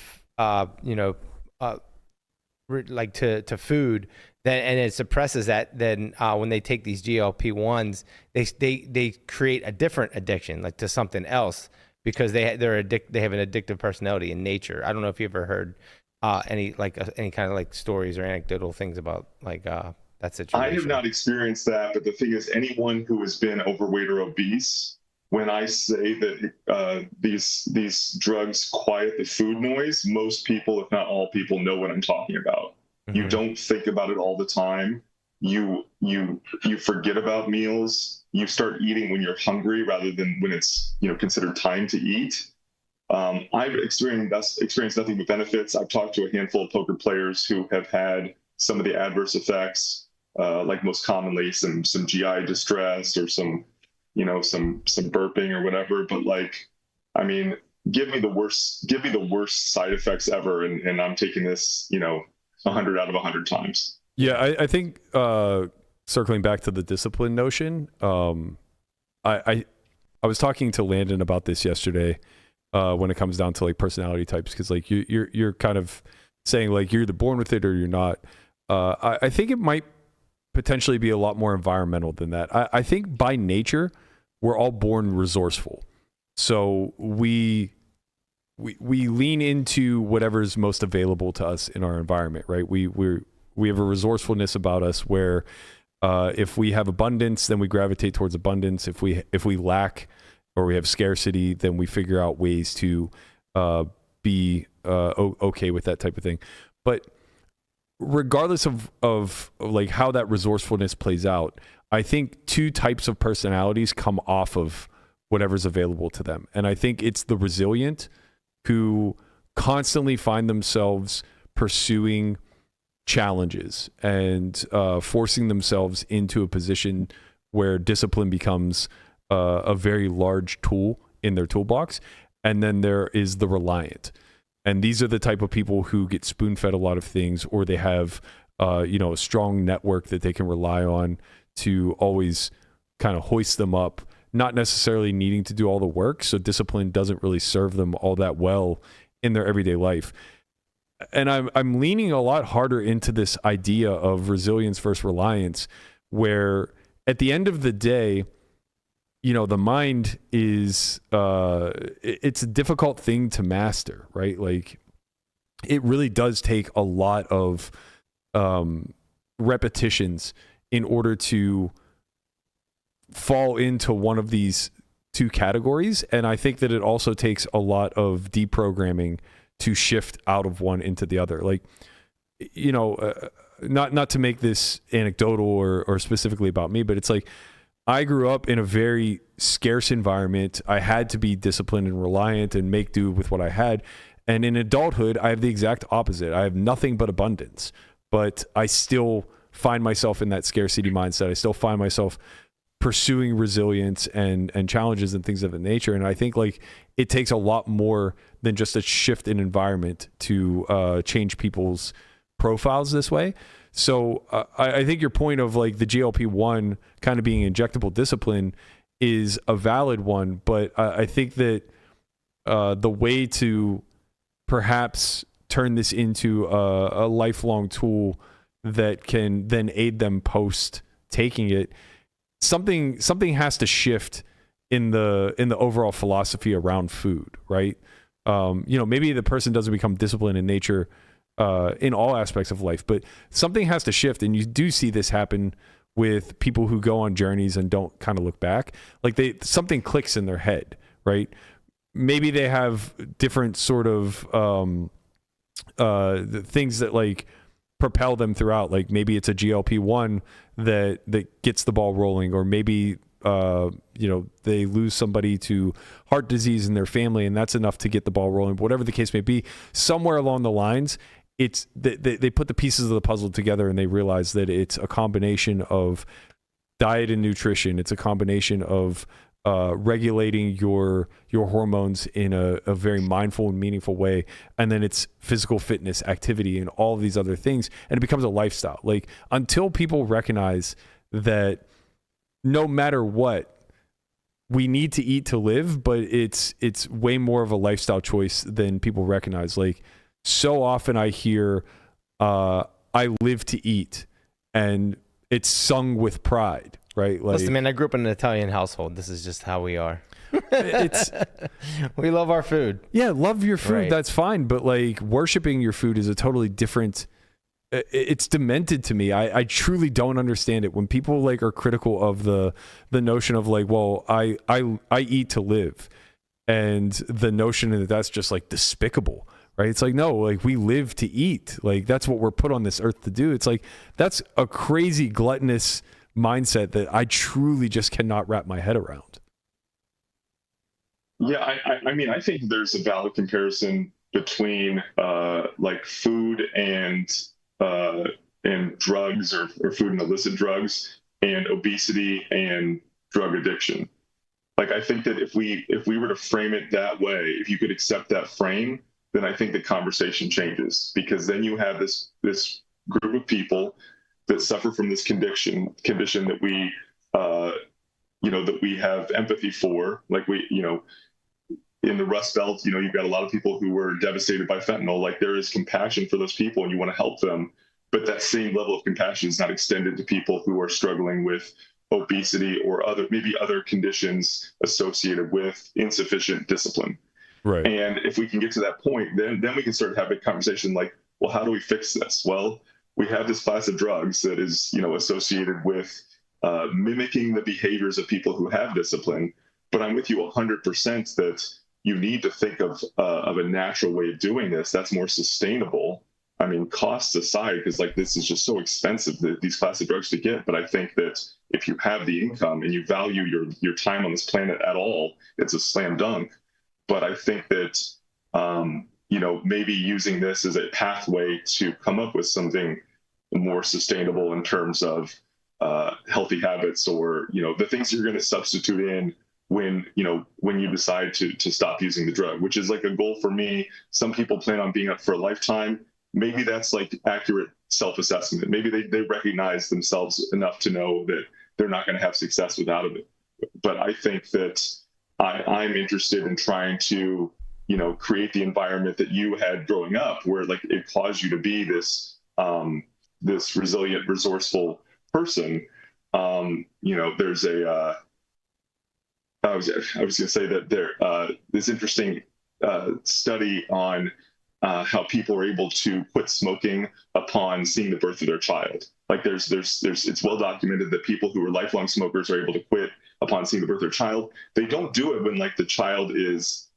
like to food, then and it suppresses that, then when they take these GLP-1s, they create a different addiction, like to something else, because they have an addictive personality in nature. I don't know if you ever heard any kind of like stories or anecdotal things about like that situation. I have not experienced that, but the thing is, anyone who has been overweight or obese, when I say that these drugs quiet the food noise, most people, if not all people, know what I'm talking about. Mm-hmm. You don't think about it all the time. You forget about meals. You start eating when you're hungry rather than when it's considered time to eat. I've experienced nothing but benefits. I've talked to a handful of poker players who have had some of the adverse effects, like most commonly some GI distress or some burping or whatever. But like, I mean, give me the worst side effects ever, and I'm taking this 100 out of 100 times. Yeah, I think circling back to the discipline notion, I was talking to Landon about this yesterday when it comes down to like personality types, because like you're kind of saying like you're either born with it or you're not. I think it might potentially be a lot more environmental than that. I think by nature we're all born resourceful, so we lean into whatever's most available to us in our environment, right? We have a resourcefulness about us where if we have abundance, then we gravitate towards abundance. If we lack or we have scarcity, then we figure out ways to be okay with that type of thing. But regardless of like how that resourcefulness plays out, I think two types of personalities come off of whatever's available to them. And I think it's the resilient who constantly find themselves pursuing challenges and forcing themselves into a position where discipline becomes a very large tool in their toolbox. And then there is the reliant. And these are the type of people who get spoon-fed a lot of things, or they have a strong network that they can rely on to always kind of hoist them up, not necessarily needing to do all the work. So discipline doesn't really serve them all that well in their everyday life. And I'm leaning a lot harder into this idea of resilience versus reliance, where at the end of the day, the mind is it's a difficult thing to master, right? Like it really does take a lot of repetitions in order to fall into one of these two categories. And I think that it also takes a lot of deprogramming to shift out of one into the other. Like, not to make this anecdotal or specifically about me, but it's like, I grew up in a very scarce environment. I had to be disciplined and reliant and make do with what I had. And in adulthood, I have the exact opposite. I have nothing but abundance, but I still find myself in that scarcity mindset. I still find myself pursuing resilience and challenges and things of that nature. And I think like it takes a lot more than just a shift in environment to change people's profiles this way. So I think your point of like the GLP-1 kind of being injectable discipline is a valid one, but I think that the way to perhaps turn this into a lifelong tool that can then aid them post taking it, something has to shift in the overall philosophy around food, right? Maybe the person doesn't become disciplined in nature in all aspects of life, but something has to shift. And you do see this happen with people who go on journeys and don't kind of look back. Like something clicks in their head, right? Maybe they have different sort of things that like propel them throughout. Like maybe it's a GLP-1 that gets the ball rolling, or maybe they lose somebody to heart disease in their family, and that's enough to get the ball rolling. But whatever the case may be, somewhere along the lines, it's they put the pieces of the puzzle together and they realize that it's a combination of diet and nutrition. It's a combination of regulating your hormones in a very mindful and meaningful way, and then it's physical fitness, activity, and all of these other things, and it becomes a lifestyle. Like until people recognize that no matter what, we need to eat to live, but it's way more of a lifestyle choice than people recognize. Like so often I hear I live to eat, and it's sung with pride, right? Like, listen, man, I grew up in an Italian household. This is just how we are. We love our food. Yeah, love your food. Right. That's fine. But like worshiping your food is a totally different. It's demented to me. I truly don't understand it when people like are critical of the notion of like, well, I eat to live, and the notion that that's just like despicable. Right? It's like, no, like we live to eat. Like that's what we're put on this earth to do. It's like, that's a crazy gluttonous mindset that I truly just cannot wrap my head around. Yeah, I mean, I think there's a valid comparison between like food and drugs or food and illicit drugs, and obesity and drug addiction. Like, I think that if we were to frame it that way, if you could accept that frame, then I think the conversation changes, because then you have this group of people that suffer from this condition that we that we have empathy for. Like in the Rust Belt, you've got a lot of people who were devastated by fentanyl. Like there is compassion for those people and you want to help them, but that same level of compassion is not extended to people who are struggling with obesity or maybe other conditions associated with insufficient discipline. Right. And if we can get to that point, then we can start having a conversation like, well, how do we fix this? Well, we have this class of drugs that is, associated with mimicking the behaviors of people who have discipline. But I'm with you 100% that you need to think of a natural way of doing this that's more sustainable. I mean, costs aside, because like this is just so expensive, these class of drugs to get. But I think that if you have the income and you value your time on this planet at all, it's a slam dunk. But I think that, maybe using this as a pathway to come up with something more sustainable in terms of healthy habits, or, the things you're going to substitute in when you decide to stop using the drug, which is like a goal for me. Some people plan on being up for a lifetime. Maybe that's like accurate self-assessment. Maybe they recognize themselves enough to know that they're not going to have success without it. But I think that I'm interested in trying to, create the environment that you had growing up, where like it caused you to be this resilient, resourceful person. There's I was going to say that there this interesting study on how people are able to quit smoking upon seeing the birth of their child. Like there's it's well documented that people who are lifelong smokers are able to quit upon seeing the birth of their child. They don't do it when like the child is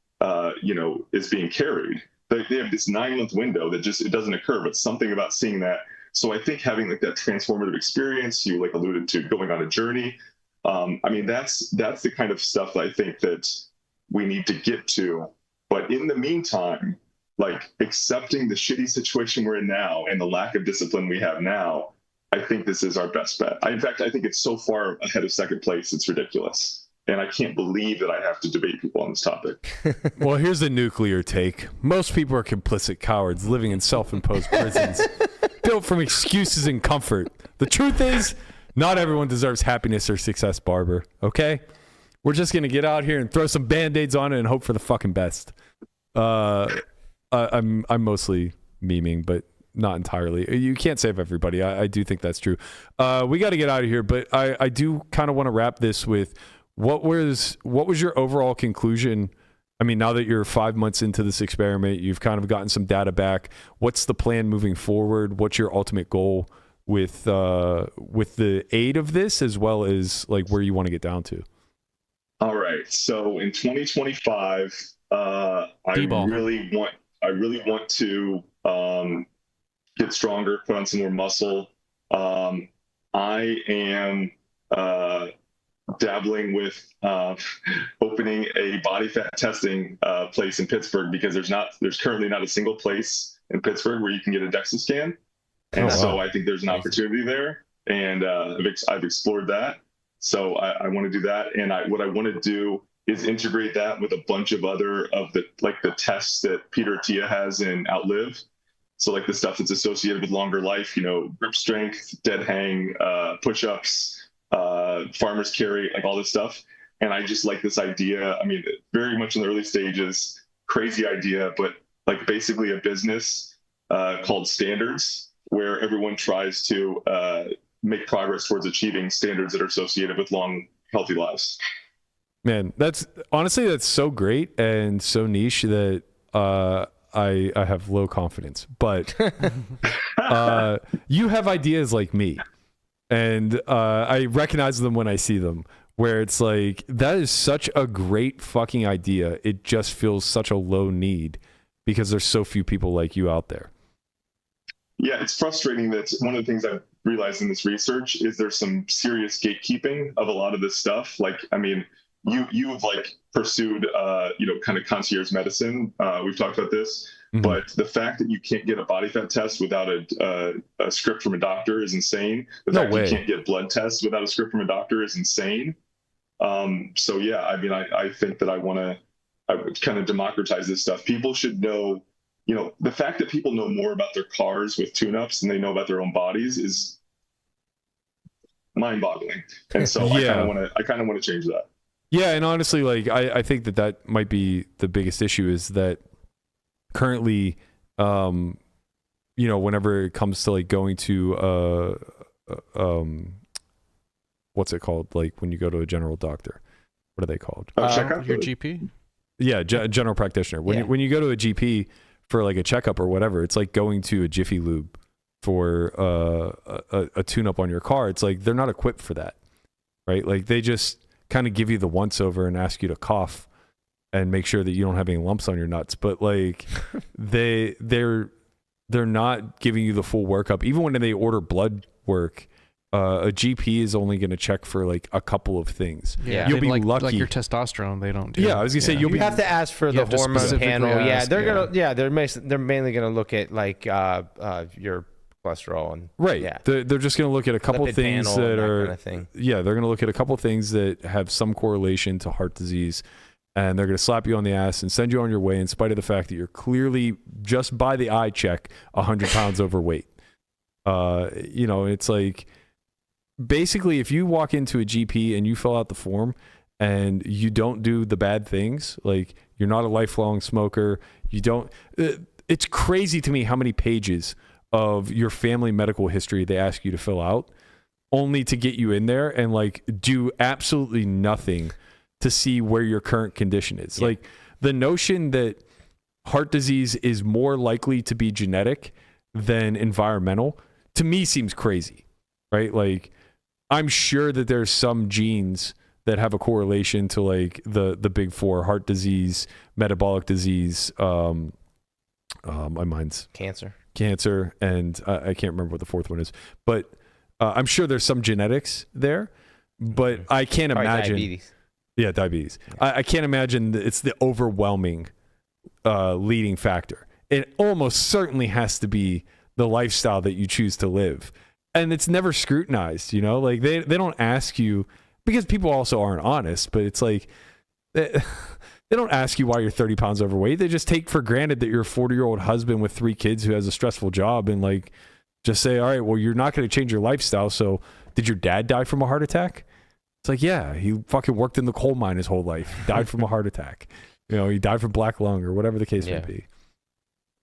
is being carried. They have this 9-month window that just, it doesn't occur, but something about seeing that. So I think having like that transformative experience, you like alluded to going on a journey. I mean, that's the kind of stuff that I think that we need to get to. But in the meantime, like accepting the shitty situation we're in now and the lack of discipline we have now, I think this is our best bet. In fact, I think it's so far ahead of second place, it's ridiculous. And I can't believe that I have to debate people on this topic. Well, here's a nuclear take. Most people are complicit cowards living in self-imposed prisons, built from excuses and comfort. The truth is, not everyone deserves happiness or success, Barber. Okay? We're just going to get out here and throw some Band-Aids on it and hope for the fucking best. I'm mostly memeing, but not entirely. You can't save everybody. I do think that's true. We got to get out of here, but I do kind of want to wrap this with what was your overall conclusion? I mean, now that you're 5 months into this experiment, you've kind of gotten some data back. What's the plan moving forward? What's your ultimate goal with the aid of this, as well as like where you want to get down to? All right. So in 2025, I really want to get stronger, put on some more muscle. I am dabbling with opening a body fat testing place in Pittsburgh, because there's currently not a single place in Pittsburgh where you can get a DEXA scan. And so I think there's an opportunity there, and I've explored that. So I want to do that. And what I want to do is integrate that with a bunch of other of the tests that Peter Attia has in Outlive. So like the stuff that's associated with longer life, grip strength, dead hang, push-ups, farmer's carry, like all this stuff. And I just like this idea. I mean, very much in the early stages, crazy idea, but like basically a business called Standards, where everyone tries to make progress towards achieving standards that are associated with long, healthy lives. Man, that's so great and so niche that I have low confidence. But you have ideas like me. And I recognize them when I see them, where it's like, that is such a great fucking idea. It just feels such a low need because there's so few people like you out there. Yeah, it's frustrating that one of the things I've realized in this research is there's some serious gatekeeping of a lot of this stuff. Like, I mean, you've like pursued, kind of concierge medicine. We've talked about this. Mm-hmm. But the fact that you can't get a body fat test without a script from a doctor is insane. The fact that you can't get blood tests without a script from a doctor is insane. So yeah, I mean, I think that I would kind of democratize this stuff. People should know, the fact that people know more about their cars with tune-ups than they know about their own bodies is mind-boggling. And so yeah. I kind of want to change that. Yeah, and honestly, like I think that might be the biggest issue, is that currently, whenever it comes to like going to what's it called? Like when you go to a general doctor, what are they called? Your GP? Yeah, general practitioner. When you go to a GP for like a checkup or whatever, it's like going to a Jiffy Lube for a tune-up on your car. It's like they're not equipped for that, right? Like they just kind of give you the once-over and ask you to cough and make sure that you don't have any lumps on your nuts. But like they're not giving you the full workup. Even when they order blood work, a GP is only going to check for like a couple of things. Yeah, you'll be lucky. Like your testosterone, they don't do. Yeah, I was gonna say you have to ask for the hormone panel. Ask, they're mainly gonna look at like your cholesterol and right. Yeah, they're just gonna look at a couple lipid things panel that are kind of thing. Yeah, they're gonna look at a couple things that have some correlation to heart disease, and they're gonna slap you on the ass and send you on your way, in spite of the fact that you're clearly, just by the eye check, 100 pounds overweight. It's like, basically, if you walk into a GP and you fill out the form and you don't do the bad things, like you're not a lifelong smoker, it's crazy to me how many pages of your family medical history they ask you to fill out, only to get you in there and like do absolutely nothing to see where your current condition is. Yeah. Like the notion that heart disease is more likely to be genetic than environmental, to me seems crazy, right? Like I'm sure that there's some genes that have a correlation to like the big four: heart disease, metabolic disease, my mind's cancer, and I can't remember what the fourth one is, but I'm sure there's some genetics there, but I can't imagine. Diabetes. Yeah, diabetes. I can't imagine that it's the overwhelming leading factor. It almost certainly has to be the lifestyle that you choose to live, and it's never scrutinized. You know, like they don't ask you, because people also aren't honest. But it's like they don't ask you why you're 30 pounds overweight. They just take for granted that you're a 40-year-old husband with 3 kids who has a stressful job, and like just say, all right, well, you're not going to change your lifestyle. So did your dad die from a heart attack? It's like, yeah, he fucking worked in the coal mine his whole life. Died from a heart attack. You know, he died from black lung or whatever the case may be.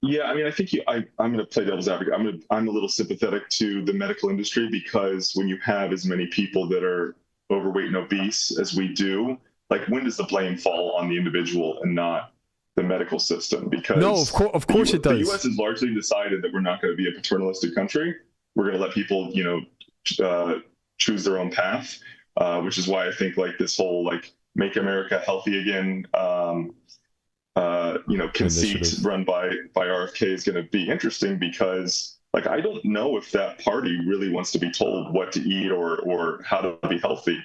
Yeah, I mean, I think I'm going to play devil's advocate. I'm a little sympathetic to the medical industry, because when you have as many people that are overweight and obese as we do, like when does the blame fall on the individual and not the medical system? Because no, of course it does. The U.S. has largely decided that we're not going to be a paternalistic country. We're going to let people, choose their own path, which is why I think like this whole like Make America Healthy Again, conceit run by RFK is going to be interesting, because like I don't know if that party really wants to be told what to eat or how to be healthy.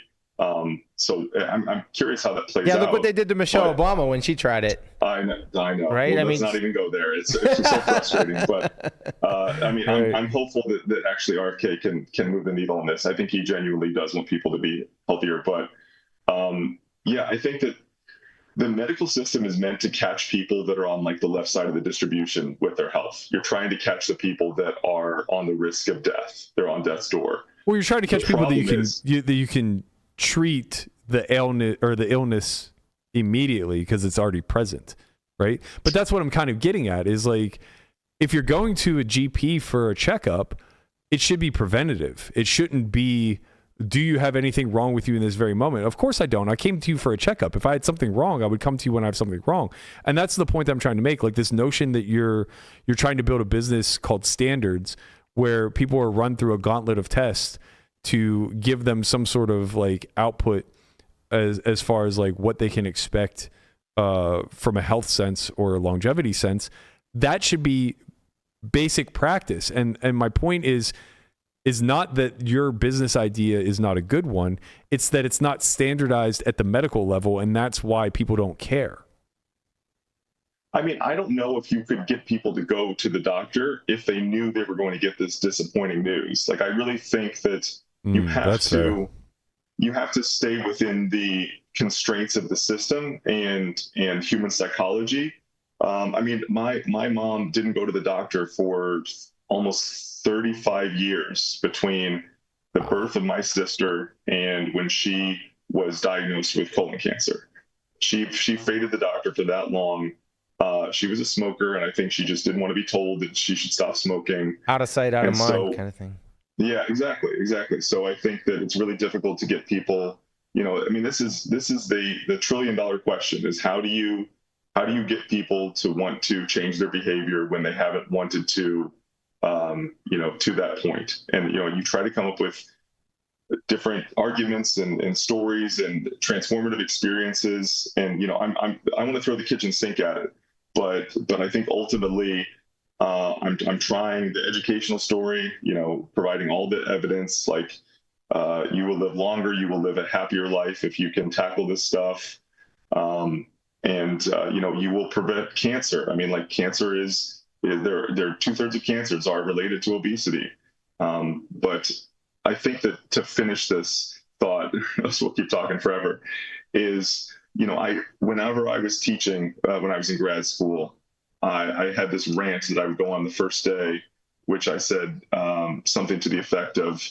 So I'm curious how that plays out. Yeah, look what they did to Michelle Obama when she tried it. I know. Right? Well, let's not even go there. It's so frustrating. But I'm hopeful that actually RFK can move the needle on this. I think he genuinely does want people to be healthier. But I think that the medical system is meant to catch people that are on like the left side of the distribution with their health. You're trying to catch the people that are on the risk of death. They're on death's door. Well, you're trying to catch people that you can treat the illness immediately because it's already present, right? But that's what I'm kind of getting at is like, if you're going to a GP for a checkup, it should be preventative. It shouldn't be, do you have anything wrong with you in this very moment? Of course I don't. I came to you for a checkup. If I had something wrong, I would come to you when I have something wrong. And that's the point I'm trying to make. Like this notion that you're trying to build a business called Standards, where people are run through a gauntlet of tests to give them some sort of like output as far as like what they can expect from a health sense or a longevity sense. That should be basic practice. And my point is not that your business idea is not a good one. It's that it's not standardized at the medical level, and that's why people don't care. I mean, I don't know if you could get people to go to the doctor if they knew they were going to get this disappointing news. Like, I really think that you have to stay within the constraints of the system and human psychology. I mean, my mom didn't go to the doctor for almost 35 years between the birth of my sister and when she was diagnosed with colon cancer. She faded the doctor for that long. She was a smoker, and I think she just didn't want to be told that she should stop smoking. Out of sight, out of mind kind of thing. Yeah, exactly. So I think that it's really difficult to get people, I mean, this is the $1 trillion question is how do you get people to want to change their behavior when they haven't wanted to, to that point? And, you try to come up with different arguments and stories and transformative experiences. And, I want to throw the kitchen sink at it, but I think ultimately, I'm trying the educational story, providing all the evidence, like you will live longer, you will live a happier life if you can tackle this stuff. You will prevent cancer. I mean, like cancer is, there 2/3 of cancers are related to obesity. But I think that to finish this thought, we'll keep talking forever, is, whenever I was teaching, when I was in grad school, I had this rant that I would go on the first day, which I said something to the effect of,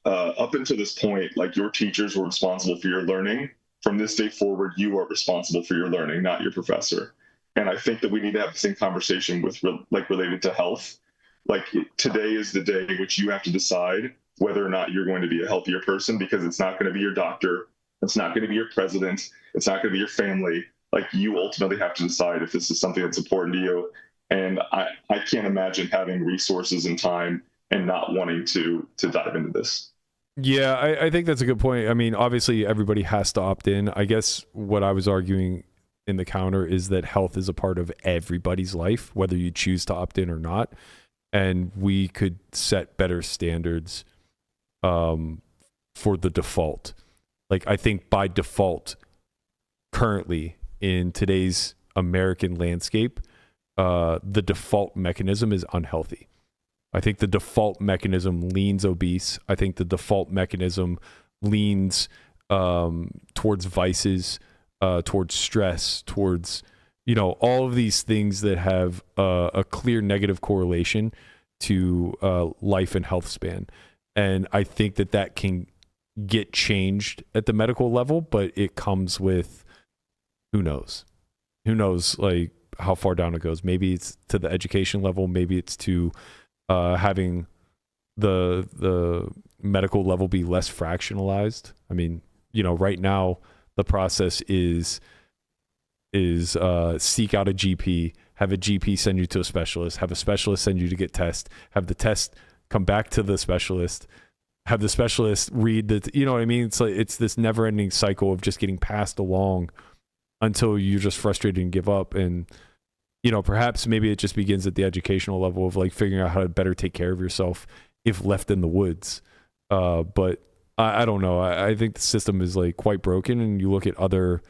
up until this point, like your teachers were responsible for your learning. From this day forward, you are responsible for your learning, not your professor. And I think that we need to have the same conversation with related to health. Like today is the day which you have to decide whether or not you're going to be a healthier person, because it's not going to be your doctor It's not going to be your president. It's not going to be your family. Like, you ultimately have to decide if this is something that's important to you. And I can't imagine having resources and time and not wanting to dive into this. Yeah, I think that's a good point. I mean, obviously everybody has to opt in. I guess what I was arguing in the counter is that health is a part of everybody's life, whether you choose to opt in or not. And we could set better standards for the default. Like, I think by default, currently in today's American landscape, the default mechanism is unhealthy. I think the default mechanism leans obese. I think the default mechanism leans towards vices, towards stress, towards, all of these things that have a clear negative correlation to life and health span. And I think that can get changed at the medical level, but it comes with who knows, like, how far down it goes. Maybe it's to the education level. Maybe it's to having the medical level be less fractionalized. I mean, right now the process is seek out a GP, have a GP send you to a specialist, have a specialist send you to get tests, have the test come back to the specialist, have the specialist read the, you know what I mean? It's like, it's this never ending cycle of just getting passed along until you're just frustrated and give up. And, perhaps maybe it just begins at the educational level of, like, figuring out how to better take care of yourself if left in the woods. But I don't know. I think the system is, like, quite broken. And you look at other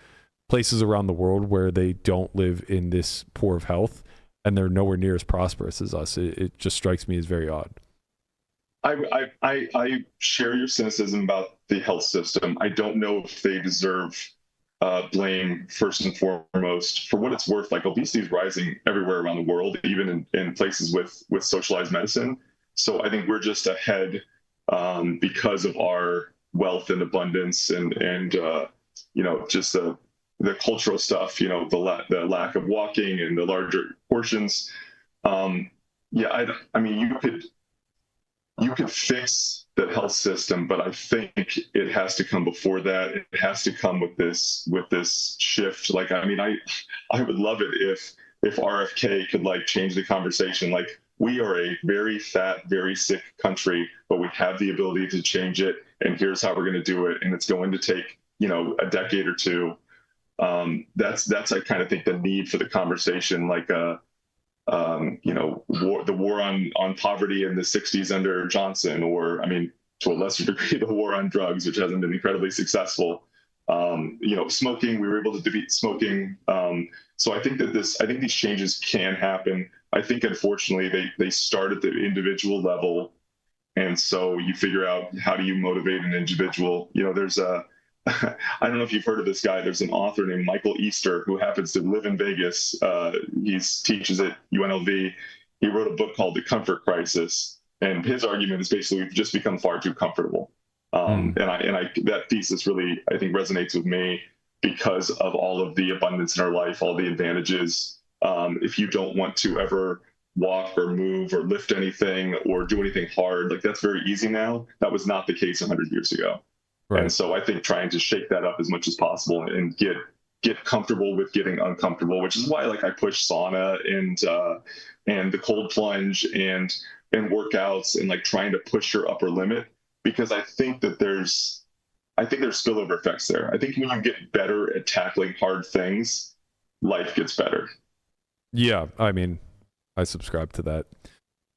places around the world where they don't live in this poor of health and they're nowhere near as prosperous as us. It just strikes me as very odd. I share your cynicism about the health system. I don't know if they deserve blame first and foremost. For what it's worth, like, obesity is rising everywhere around the world, even in places with socialized medicine. So I think we're just ahead because of our wealth and abundance and just the cultural stuff, the lack of walking and the larger portions. I mean, you could fix the health system, but I think it has to come before that. It has to come with this shift. Like, I mean, I would love it if RFK could, like, change the conversation. Like, we are a very fat, very sick country, but we have the ability to change it. And here's how we're going to do it. And it's going to take, a decade or two. That's I kind of think the need for the conversation, like, the war on poverty in the 60s under Johnson, or, I mean, to a lesser degree, the war on drugs, which hasn't been incredibly successful. Smoking, we were able to defeat smoking. So I think these changes can happen. I think, unfortunately, they start at the individual level. And so you figure out, how do you motivate an individual? There's I don't know if you've heard of this guy. There's an author named Michael Easter who happens to live in Vegas. He teaches at UNLV. He wrote a book called The Comfort Crisis, and his argument is basically we've just become far too comfortable. And that thesis really, I think, resonates with me because of all of the abundance in our life, all the advantages. If you don't want to ever walk or move or lift anything or do anything hard, like, that's very easy now. That was not the case 100 years ago. Right. And so I think trying to shake that up as much as possible and get comfortable with getting uncomfortable, which is why, like, I push sauna and the cold plunge and workouts and, like, trying to push your upper limit, because I think there's spillover effects there. I think when you get better at tackling hard things, life gets better. Yeah, I mean, I subscribe to that.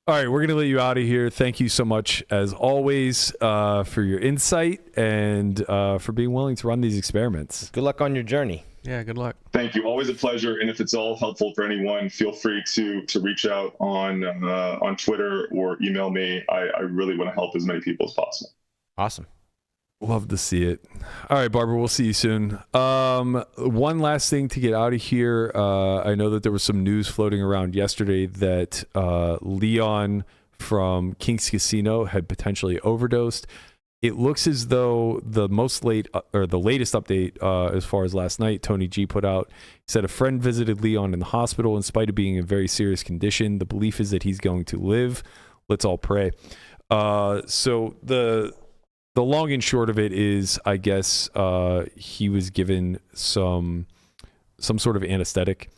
All right, we're going to let you out of here. Thank you so much, as always, for your insight and for being willing to run these experiments. Good luck on your journey. Yeah, good luck. Thank you. Always a pleasure. And if it's all helpful for anyone, feel free to reach out on Twitter or email me. I really want to help as many people as possible. Awesome. Love to see it. All right, Barber, we'll see you soon. One last thing to get out of here. I know that there was some news floating around yesterday that Leon from King's Casino had potentially overdosed. It looks as though the latest update, as far as last night, Tony G put out, said a friend visited Leon in the hospital in spite of being in very serious condition. The belief is that he's going to live. Let's all pray. So the the long and short of it is, I guess he was given some sort of anesthetic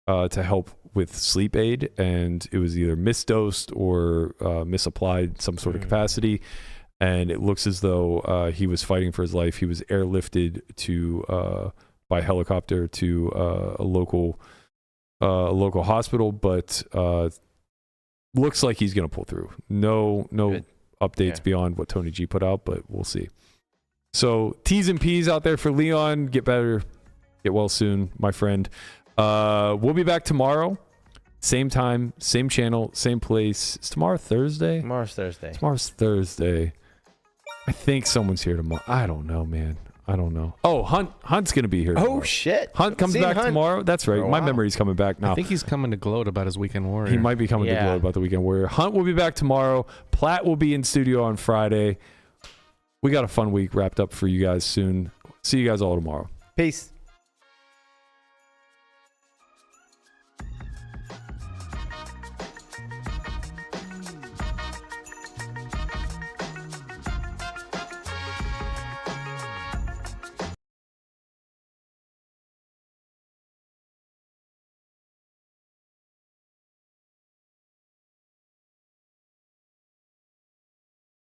to help with sleep aid, and it was either misdosed or misapplied some sort of capacity. And it looks as though he was fighting for his life. He was airlifted by helicopter to a local hospital, but looks like he's going to pull through. No Good. Updates beyond what Tony G put out, but we'll see. So T's and P's out there for Leon. Get better, get well soon, my friend. We'll be back tomorrow. Same time, same channel, same place. Is tomorrow Thursday? Tomorrow's Thursday. Tomorrow's Thursday. I think someone's here tomorrow. I don't know, man. I don't know. Oh, Hunt's going to be here tomorrow. Oh, shit. Hunt comes back tomorrow? That's right. My memory's coming back now. I think he's coming to gloat about his Weekend Warrior. He might be coming to gloat about the Weekend Warrior. Hunt will be back tomorrow. Platt will be in studio on Friday. We got a fun week wrapped up for you guys soon. See you guys all tomorrow. Peace.